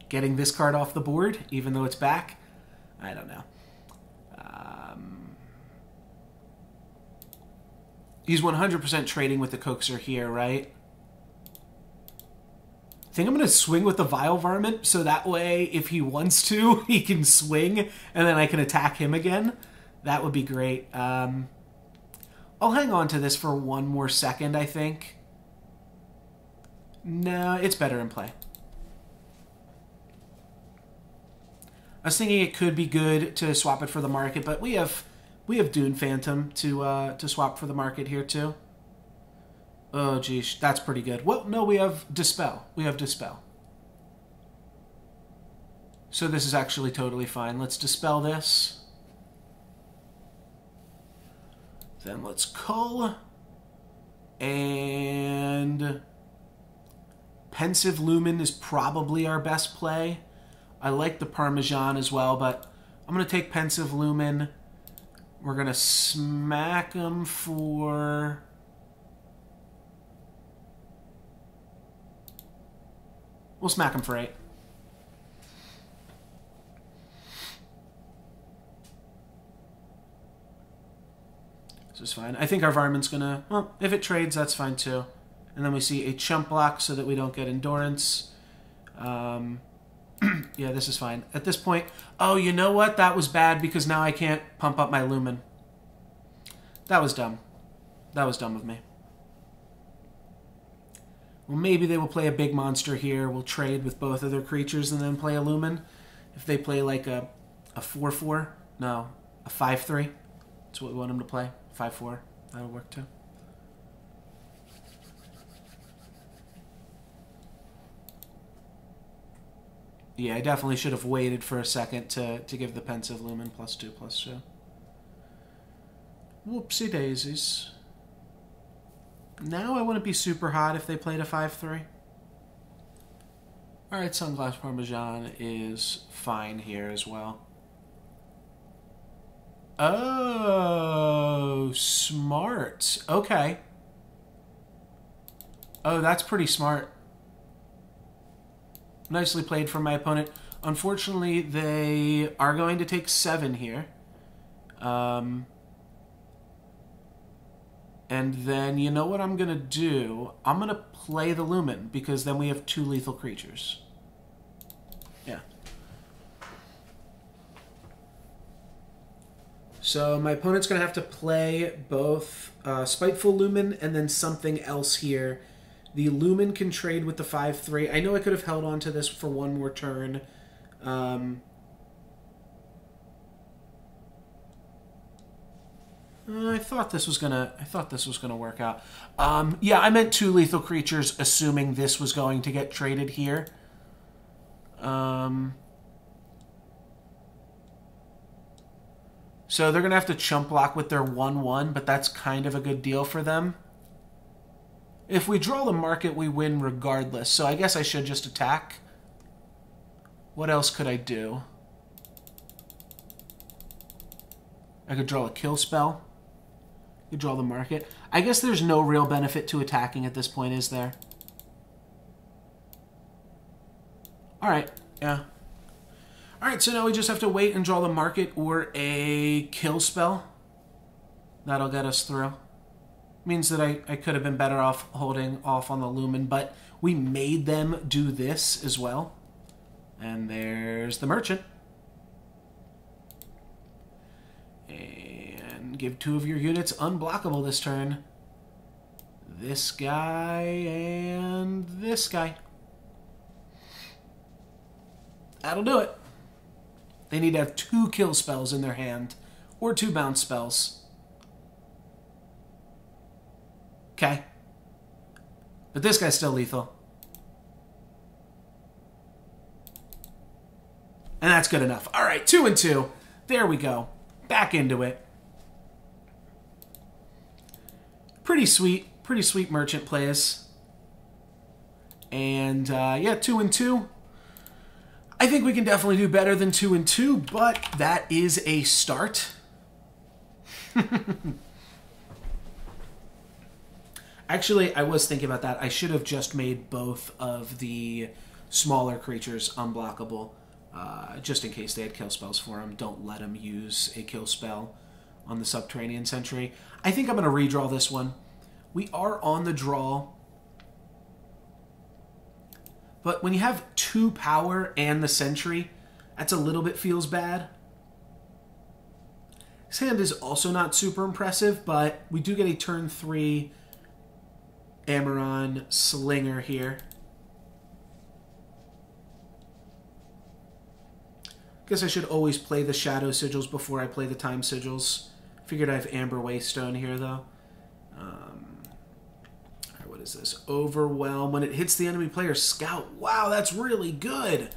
S1: getting this card off the board, even though it's back. I don't know. He's 100% trading with the Coaxer here, right? I think I'm going to swing with the Vile Varmint, so that way, if he wants to, he can swing, and then I can attack him again. That would be great. I'll hang on to this for one more second, I think. No, it's better in play. I was thinking it could be good to swap it for the market, but we have Dune Phantom to swap for the market here too. Oh geez, that's pretty good. Well, no, we have Dispel. We have Dispel. So this is actually totally fine. Let's Dispel this. Then let's Cull. And Pensive Lumen is probably our best play. I like the Parmesan as well, but I'm going to take Pensive Lumen. We're going to smack him for... We'll smack him for 8. This is fine. I think our Varmint's going to... Well, if it trades, that's fine too. And then we see a chump block so that we don't get Endurance. Yeah, this is fine. At this point... Oh, you know what? That was bad because now I can't pump up my Lumen. That was dumb. That was dumb of me. Well, maybe they will play a big monster here. We'll trade with both of their creatures and then play a Lumen. If they play like a 4/4... No, a 5/3. That's what we want them to play. 5/4. That'll work too. Yeah, I definitely should have waited for a second to give the Pensive Lumen +2/+2. Whoopsie daisies. Now I wouldn't be super hot if they played a 5/3. Alright, Sunglass Parmesan is fine here as well. Oh, smart. Okay. Oh, that's pretty smart. Nicely played from my opponent. Unfortunately, they are going to take 7 here. And then, you know what I'm going to do? I'm going to play the Lumen, because then we have 2 lethal creatures. Yeah. So my opponent's going to have to play both Spiteful Lumen and then something else here. The Lumen can trade with the 5/3. I know I could have held on to this for one more turn. I thought this was gonna work out. Yeah, I meant 2 lethal creatures, assuming this was going to get traded here. So they're gonna have to chump block with their 1/1, but that's kind of a good deal for them. If we draw the market, we win regardless. So I guess I should just attack. What else could I do? I could draw a kill spell. I could draw the market. I guess there's no real benefit to attacking at this point, is there? Alright, yeah. Alright, so now we just have to wait and draw the market or a kill spell. That'll get us through. Means that I could have been better off holding off on the Lumen, but we made them do this as well. And there's the Merchant. And give 2 of your units unblockable this turn. This guy and this guy. That'll do it. They need to have 2 kill spells in their hand, or 2 bounce spells. Okay. But this guy's still lethal. And that's good enough. All right, 2 and 2. There we go. Back into it. Pretty sweet merchant plays. And yeah, 2 and 2. I think we can definitely do better than 2 and 2, but that is a start. Actually, I was thinking about that. I should have just made both of the smaller creatures unblockable, just in case they had kill spells for them. Don't let them use a kill spell on the Subterranean Sentry. I think I'm going to redraw this one. We are on the draw, but when you have 2 power and the Sentry, that's a little bit feels bad. His hand is also not super impressive, but we do get a turn 3 Amaron Slinger here. Guess I should always play the Shadow Sigils before I play the Time Sigils. Figured I have Amber Waystone here, though. Alright, what is this? Overwhelm. When it hits the enemy player's Scout. Wow, that's really good!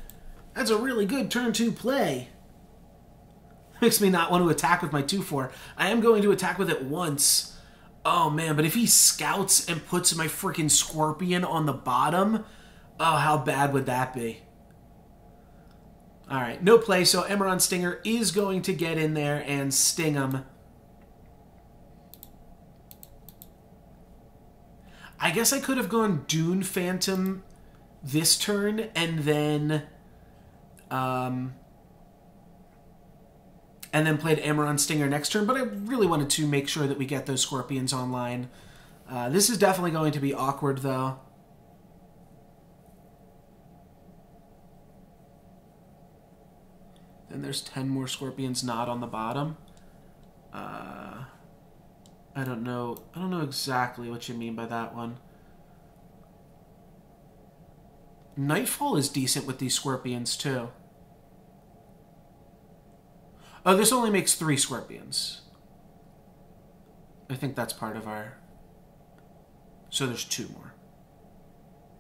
S1: That's a really good turn 2 play. Makes me not want to attack with my 2/4. I am going to attack with it once. Oh, man, but if he scouts and puts my freaking Scorpion on the bottom, oh, how bad would that be? All right, no play, so Amaron Stinger is going to get in there and sting him. I guess I could have gone Dune Phantom this turn and then played Amaron Stinger next turn, but I really wanted to make sure that we get those Scorpions online. This is definitely going to be awkward, though. Then there's 10 more Scorpions not on the bottom. I don't know exactly what you mean by that one. Nightfall is decent with these Scorpions, too. Oh, this only makes 3 Scorpions. I think that's part of our... So there's 2 more.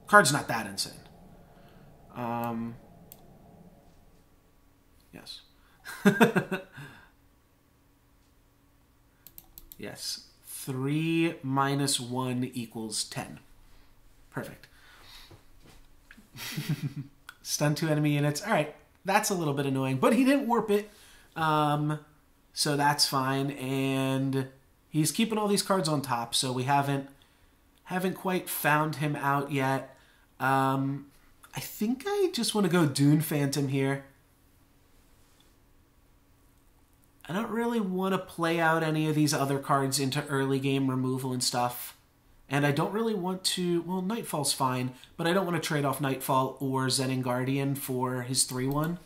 S1: Card's not that insane. Yes. Yes. 3 minus 1 equals 10. Perfect. Stun 2 enemy units. All right. That's a little bit annoying, but he didn't warp it. So that's fine. And he's keeping all these cards on top, so we haven't quite found him out yet. I think I just want to go Dune Phantom here. I don't really want to play out any of these other cards into early game removal and stuff. And I don't really want to... Well, Nightfall's fine, but I don't want to trade off Nightfall or Xenan Guardian for his 3/1.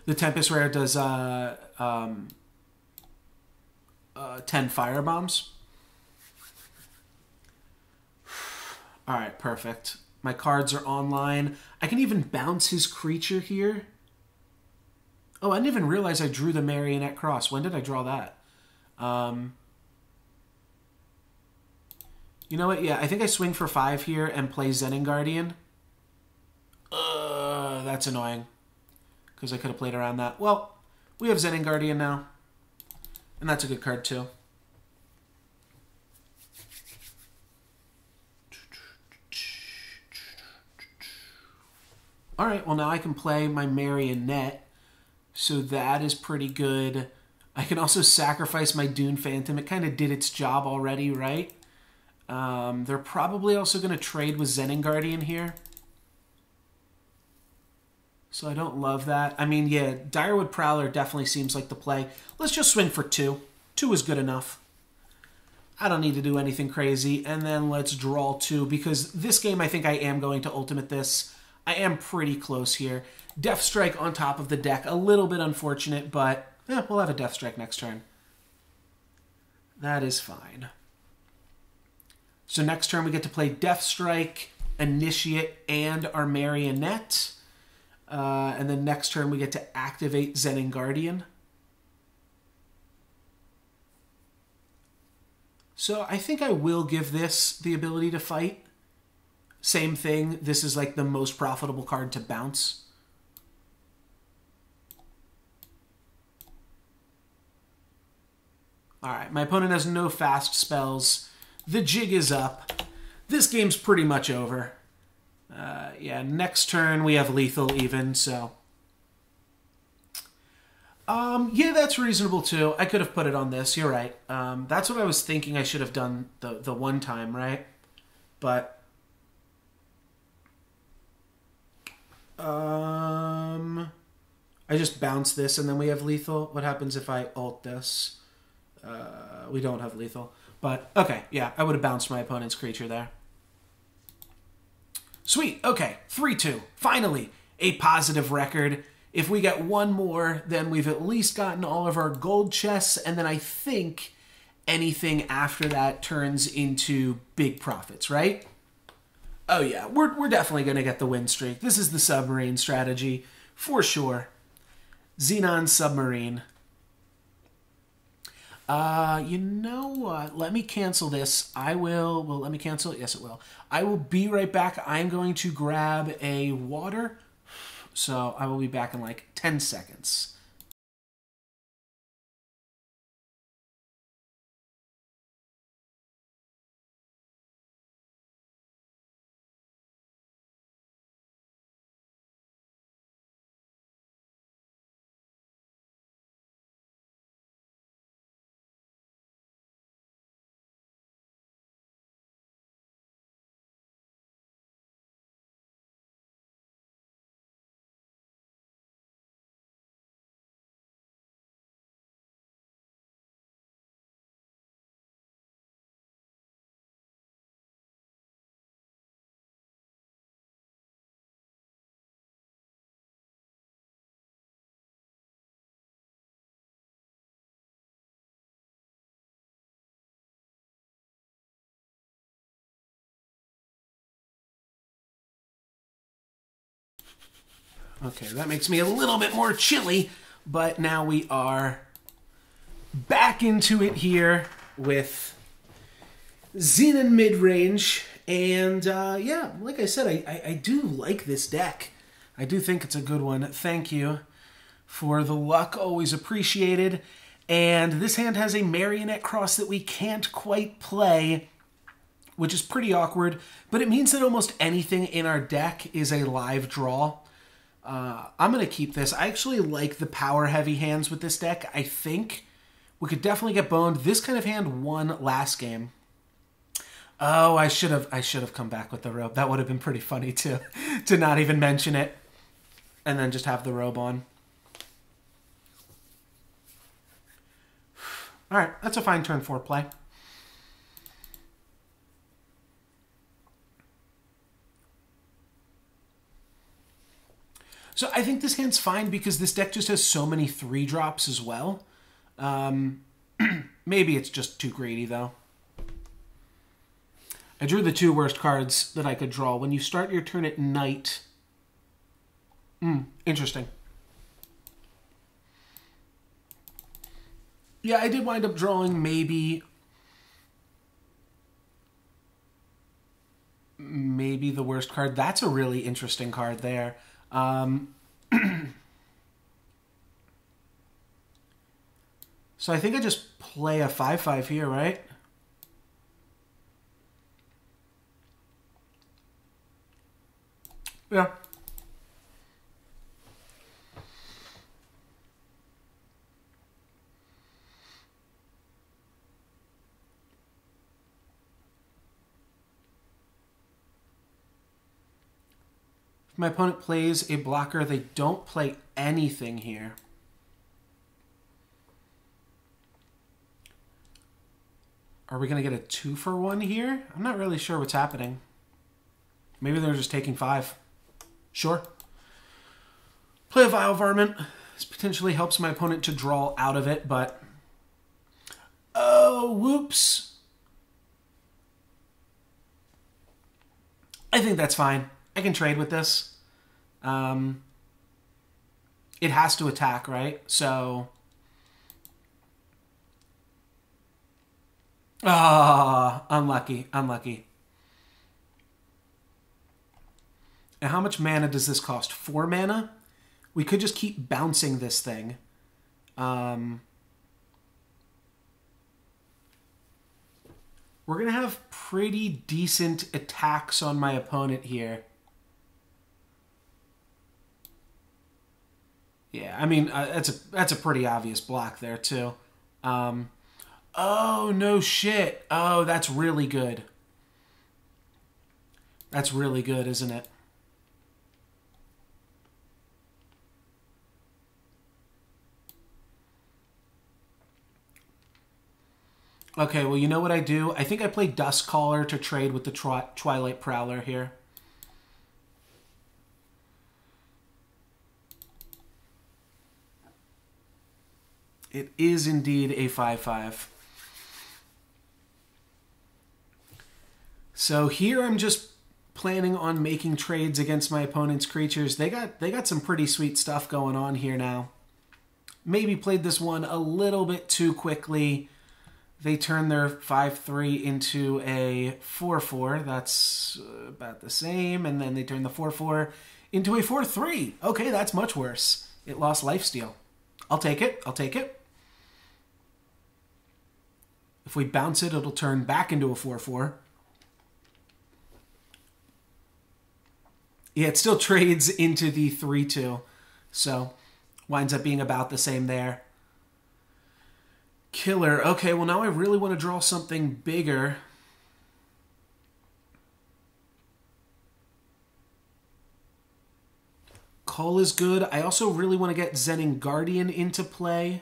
S1: The Tempest Rare does 10 Firebombs. Alright, perfect. My cards are online. I can even bounce his creature here. Oh, I didn't even realize I drew the Marionette Cross. When did I draw that? You know what? Yeah, I think I swing for 5 here and play Xenan Guardian. That's annoying. Because I could have played around that. Well, we have Xenan Guardian now. And that's a good card, too. Alright, well now I can play my Marionette. So that is pretty good. I can also sacrifice my Dune Phantom. It kind of did its job already, right? They're probably also going to trade with Xenan Guardian here. So I don't love that. I mean, yeah, Direwood Prowler definitely seems like the play. Let's just swing for 2. 2 is good enough. I don't need to do anything crazy. And then let's draw 2, because this game I think I am going to ultimate this. I am pretty close here. Death Strike on top of the deck. A little bit unfortunate, but we'll have a Death Strike next turn. That is fine. So next turn we get to play Death Strike, Initiate, and our Marionette. And then next turn we get to activate Xenan Guardian. So I think I will give this the ability to fight. Same thing, this is like the most profitable card to bounce. Alright, my opponent has no fast spells, The jig is up. This game's pretty much over. Yeah, next turn we have lethal even, so... yeah, that's reasonable too. I could have put it on this, you're right. That's what I was thinking I should have done the one time, right? But... I just bounce this and then we have lethal. What happens if I ult this? We don't have lethal. But, okay, yeah, I would have bounced my opponent's creature there. Sweet, okay, 3-2. Finally, a positive record. If we get one more, then we've at least gotten all of our gold chests, and then I think anything after that turns into big profits, right? Oh yeah, we're definitely going to get the win streak. This is the submarine strategy, for sure. Xenan submarine. You know what? Let me cancel this. I will... Well, let me cancel it? Yes, it will. I will be right back. I'm going to grab a water. So I will be back in like 10 seconds. Okay, that makes me a little bit more chilly, but now we are back into it here with Xenan Midrange, and yeah, like I said, I do like this deck. I do think it's a good one. Thank you for the luck, always appreciated. And this hand has a Marionette Cross that we can't quite play, which is pretty awkward, but it means that almost anything in our deck is a live draw. I'm going to keep this. I actually like the power-heavy hands with this deck. I think we could definitely get boned. This kind of hand won last game. Oh, I should have come back with the robe. That would have been pretty funny too, to not even mention it, and then just have the robe on. All right, that's a fine turn 4 play. So I think this hand's fine because this deck just has so many 3-drops as well. Maybe it's just too greedy, though. I drew the 2 worst cards that I could draw. When you start your turn at night... interesting. Yeah, I did wind up drawing maybe the worst card. That's a really interesting card there. So I think I just play a 5/5 here, right? Yeah. If my opponent plays a blocker, they don't play anything here. Are we going to get a 2-for-1 here? I'm not really sure what's happening. Maybe they're just taking 5. Sure. Play a Vile Varmint. This potentially helps my opponent to draw out of it, but... Oh, whoops. I think that's fine. I can trade with this. It has to attack, right? So... Ah, unlucky, unlucky. And how much mana does this cost? 4 mana? We could just keep bouncing this thing. We're we're going to have pretty decent attacks on my opponent here. Yeah, I mean, that's a pretty obvious block there, too. Oh, no shit. Oh, that's really good. That's really good, isn't it? Okay, well, you know what I do? I think I play Duskcaller to trade with the Twilight Prowler here. It is indeed a 5/5. So here I'm just planning on making trades against my opponent's creatures. They got some pretty sweet stuff going on here now. Maybe played this one a little bit too quickly. They turn their 5/3 into a 4/4. That's about the same. And then they turn the 4/4 into a 4/3. Okay, that's much worse. It lost lifesteal. I'll take it. I'll take it. If we bounce it, it'll turn back into a 4/4. Yeah, it still trades into the 3/2. So, winds up being about the same there. Killer. Okay, well now I really want to draw something bigger. Cull is good. I also really want to get Xenan Guardian into play.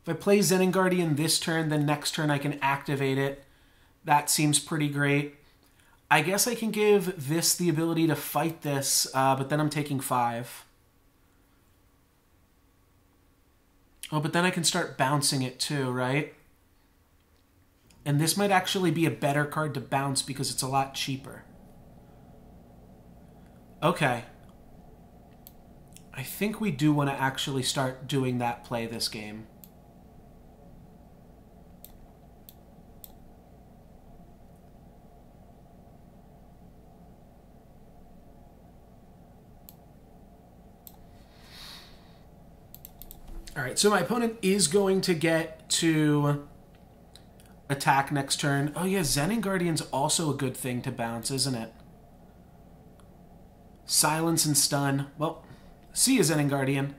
S1: If I play Xenan Guardian this turn, then next turn I can activate it. That seems pretty great. I guess I can give this the ability to fight this, but then I'm taking 5. Oh, but then I can start bouncing it too, right? And this might actually be a better card to bounce because it's a lot cheaper. Okay. I think we do want to actually start doing that play this game. All right, so my opponent is going to get to attack next turn. Oh yeah, Xenan Guardian's also a good thing to bounce, isn't it? Silence and stun. Well, see you, Xenan Guardian.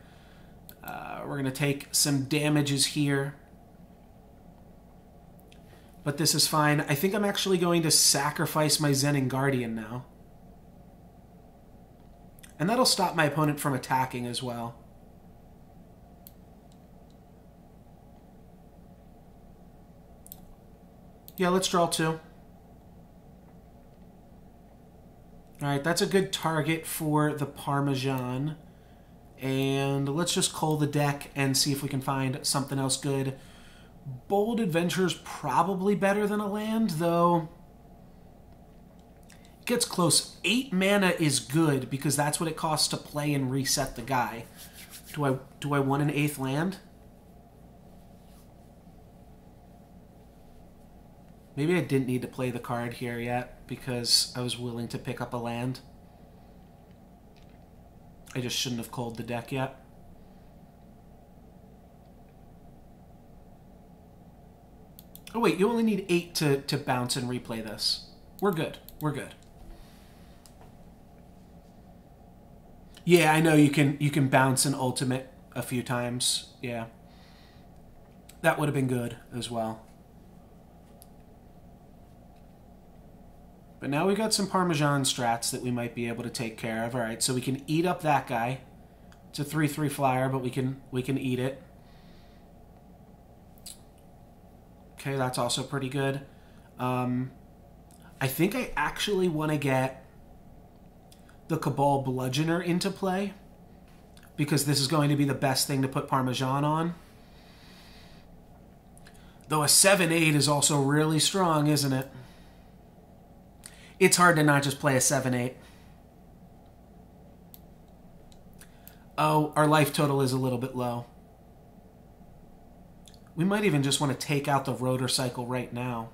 S1: We're going to take some damages here. But this is fine. I think I'm actually going to sacrifice my Xenan Guardian now. And that'll stop my opponent from attacking as well. Yeah, let's draw 2. Alright, that's a good target for the Parmesan. And let's just cull the deck and see if we can find something else good. Bold Adventure's probably better than a land, though. It gets close. 8 mana is good because that's what it costs to play and reset the guy. Do I want an 8th land? Maybe I didn't need to play the card here yet because I was willing to pick up a land. I just shouldn't have culled the deck yet. Oh wait, you only need 8 to bounce and replay this. We're good. We're good. Yeah, I know you can bounce an ultimate a few times. Yeah. That would have been good as well. But now we got some Parmesan strats that we might be able to take care of. All right, so we can eat up that guy. It's a 3/3 flyer, but we can eat it. Okay, that's also pretty good. I think I actually want to get the Cabal Bludgeoner into play because this is going to be the best thing to put Parmesan on. Though a 7/8 is also really strong, isn't it? It's hard to not just play a 7/8. Oh, our life total is a little bit low. We might even just want to take out the rotor cycle right now.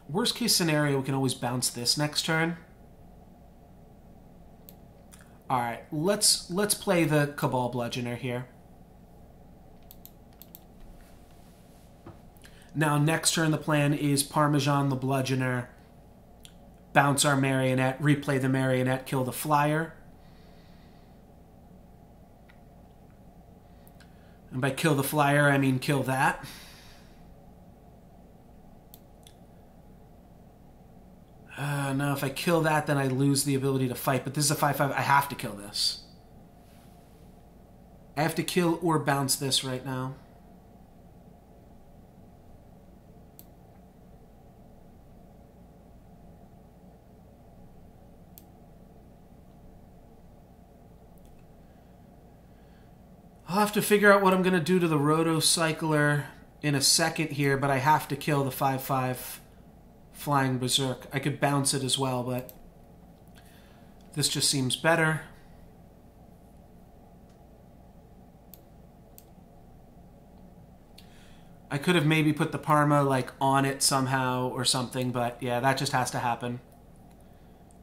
S1: Worst case scenario, we can always bounce this next turn. All right, let's play the Cabal Bludgeoner here. Now, next turn, the plan is Parmesan the Bludgeoner, bounce our Marionette, replay the Marionette, kill the Flyer. And by kill the Flyer, I mean kill that. No, if I kill that, then I lose the ability to fight. But this is a 5/5. I have to kill this. I have to kill or bounce this right now. I'll have to figure out what I'm going to do to the Rotocycler in a second here, but I have to kill the 5/5 Flying Berserk. I could bounce it as well, but this just seems better. I could have maybe put the Parma like on it somehow or something, but yeah, that just has to happen,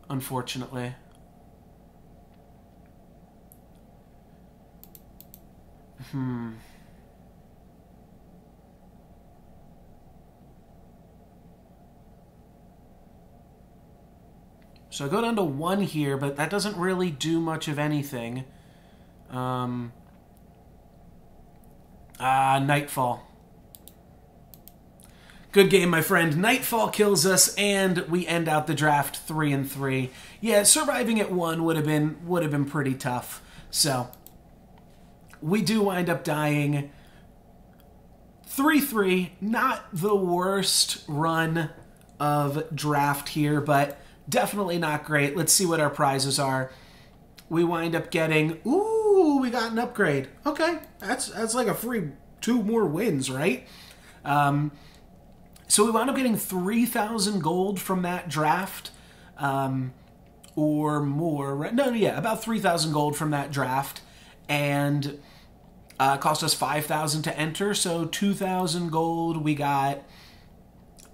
S1: unfortunately. So I go down to 1 here, but that doesn't really do much of anything. Nightfall. Good game, my friend. Nightfall kills us, and we end out the draft 3-3. Yeah, surviving at 1 would have been pretty tough. So we do wind up dying 3-3. Not the worst run of draft here, but definitely not great. Let's see what our prizes are. We wind up getting... Ooh, we got an upgrade. Okay, that's like a free 2 more wins, right? So we wound up getting 3,000 gold from that draft, or more. Right? No, yeah, about 3,000 gold from that draft, and cost us 5,000 to enter. So 2,000 gold. We got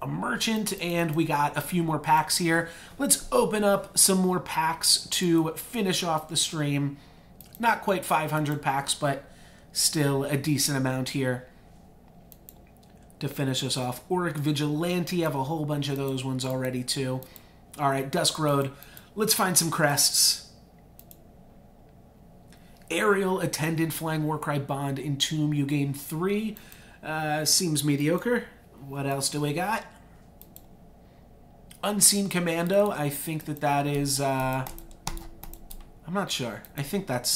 S1: a merchant, and we got a few more packs here. Let's open up some more packs to finish off the stream. Not quite 500 packs, but still a decent amount here to finish us off. Auric Vigilante, have a whole bunch of those ones already too. All right, Dusk Road. Let's find some crests. Aerial Attendant, Flying Warcry Bond, Entomb, you gain 3. Seems mediocre. What else do we got? Unseen Commando. I think that is... I'm not sure. I think that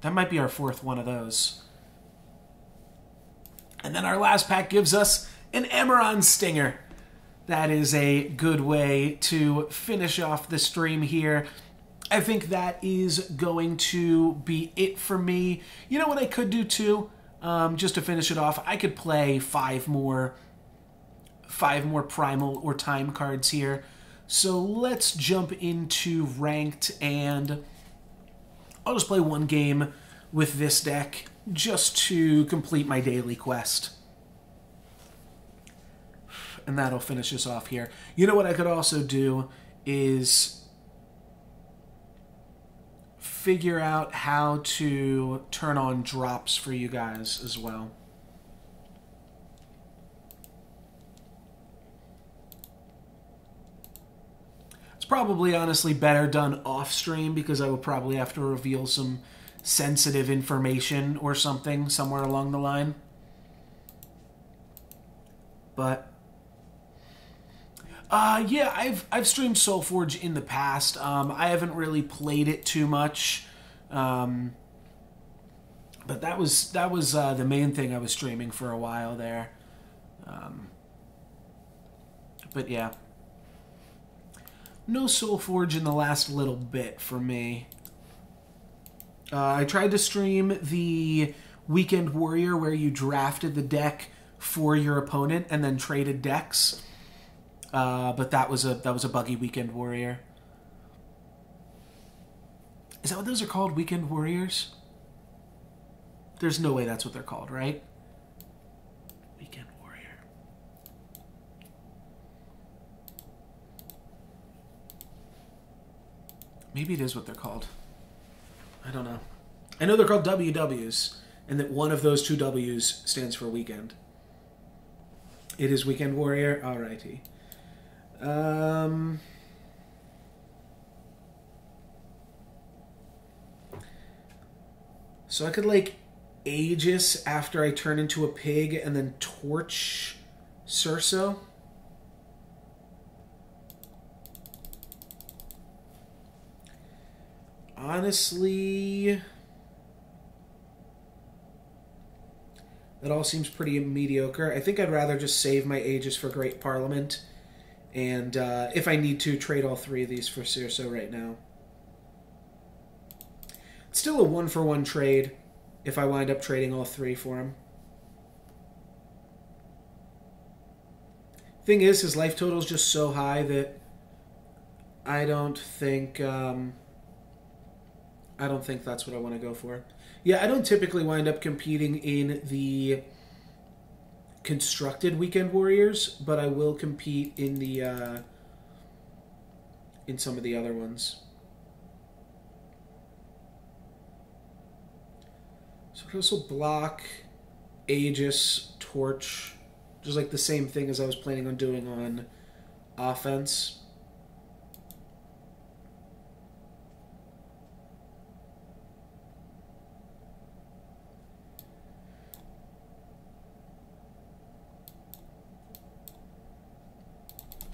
S1: might be our 4th one of those. And then our last pack gives us an Emeron Stinger. That is a good way to finish off the stream here. I think that is going to be it for me. You know what I could do too? Just to finish it off, I could play 5 more Primal or Time cards here. So let's jump into Ranked, and I'll just play 1 game with this deck just to complete my daily quest. And that'll finish us off here. You know what I could also do is figure out how to turn on drops for you guys as well. It's probably honestly better done off stream, because I will probably have to reveal some sensitive information or something somewhere along the line. But yeah, I've streamed SoulForge in the past. I haven't really played it too much, but that was the main thing I was streaming for a while there. But yeah, no SoulForge in the last little bit for me. I tried to stream the Weekend Warrior, where you drafted the deck for your opponent and then traded decks. But that was a buggy Weekend Warrior. Is that what those are called? Weekend Warriors? There's no way that's what they're called, right? Weekend Warrior. Maybe it is what they're called. I don't know. I know they're called WWs, and that one of those two W's stands for weekend. It is Weekend Warrior? Alrighty. So I could, like, Aegis after I turn into a pig and then torch Cerso. Honestly, that all seems pretty mediocre. I think I'd rather just save my Aegis for Great Parliament, and if I need to, trade all three of these for Cerso right now. It's still a 1-for-1 trade if I wind up trading all three for him. Thing is, his life total is just so high that I don't think that's what I want to go for. Yeah, I don't typically wind up competing in the constructed Weekend Warriors, but I will compete in the in some of the other ones. So this will block, Aegis, Torch, just like the same thing as I was planning on doing on offense.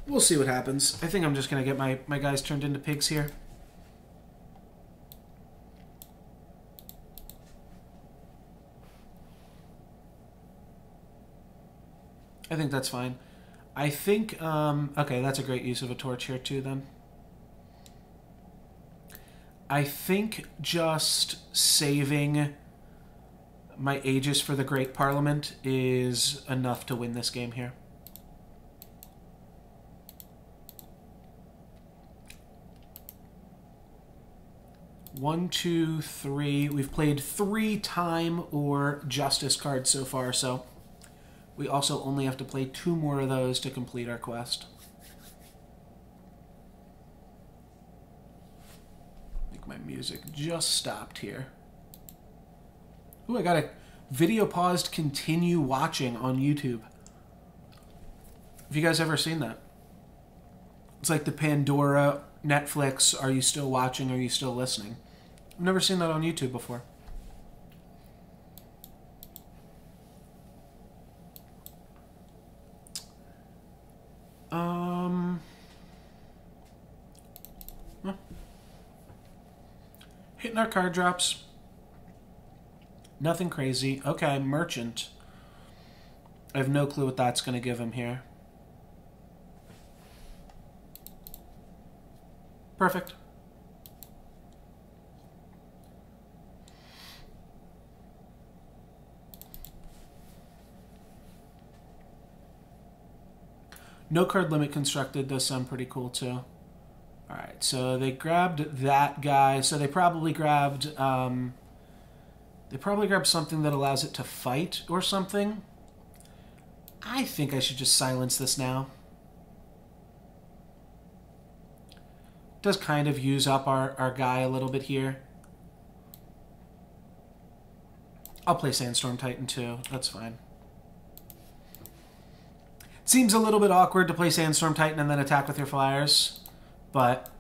S1: We'll see what happens. I think I'm just going to get my guys turned into pigs here. I think that's fine. I think, okay, that's a great use of a torch here too then. I think just saving my Aegis for the Great Parliament is enough to win this game here. One, two, three. We've played 3 time or justice cards so far, so we also only have to play 2 more of those to complete our quest. I think my music just stopped here. Ooh, I got a video paused continue watching on YouTube. Have you guys ever seen that? It's like the Pandora, Netflix, are you still watching, are you still listening? I've never seen that on YouTube before. Hitting our card drops. Nothing crazy. Okay, Merchant. I have no clue what that's going to give him here. Perfect. No card limit constructed does sound pretty cool too. Alright, so they grabbed that guy. So they probably grabbed something that allows it to fight or something. I think I should just silence this now. Does kind of use up our guy a little bit here. I'll play Sandstorm Titan too. That's fine. Seems a little bit awkward to play Sandstorm Titan and then attack with your flyers, but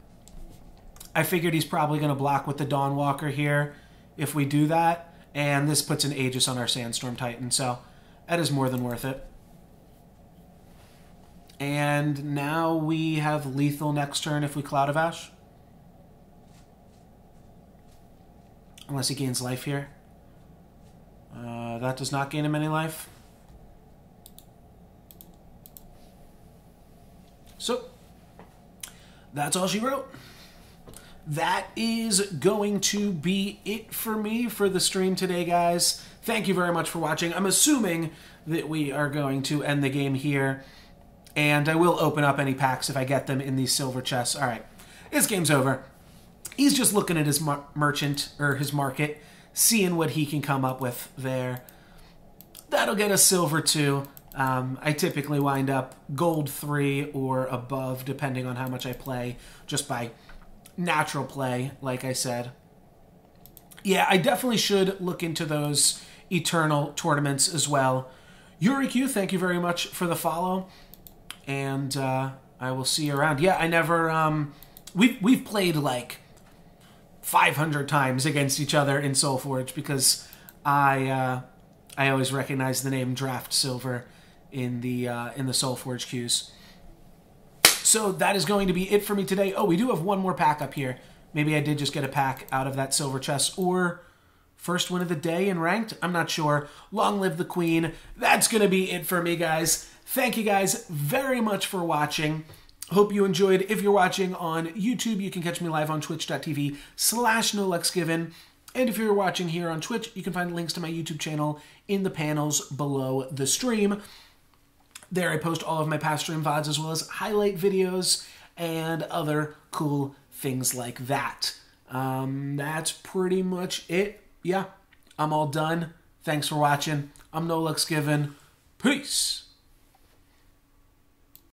S1: I figured he's probably going to block with the Dawnwalker here if we do that, and this puts an Aegis on our Sandstorm Titan, so that is more than worth it. And now we have lethal next turn if we Cloud of Ash. Unless he gains life here. That does not gain him any life. So, that's all she wrote. That is going to be it for me for the stream today, guys. Thank you very much for watching. I'm assuming that we are going to end the game here. And I will open up any packs if I get them in these silver chests. All right, this game's over. He's just looking at his merchant, or his market, seeing what he can come up with there. That'll get us silver 2. I typically wind up gold 3 or above, depending on how much I play, just by natural play, like I said. Yeah, I definitely should look into those Eternal tournaments as well. YuriQ, thank you very much for the follow. And I will see you around. Yeah, I never... We've played like 500 times against each other in SoulForge because I always recognize the name Draft Silver in the SoulForge queues. So that is going to be it for me today. Oh, we do have one more pack up here. Maybe I did just get a pack out of that silver chest, or first win of the day in ranked. I'm not sure. Long live the queen. That's going to be it for me, guys. Thank you guys very much for watching. Hope you enjoyed. If you're watching on YouTube, you can catch me live on twitch.tv/NoLucksGiven. And if you're watching here on Twitch, you can find links to my YouTube channel in the panels below the stream. There I post all of my past stream VODs as well as highlight videos and other cool things like that. That's pretty much it. Yeah, I'm all done. Thanks for watching. I'm NoLucksGiven. Peace.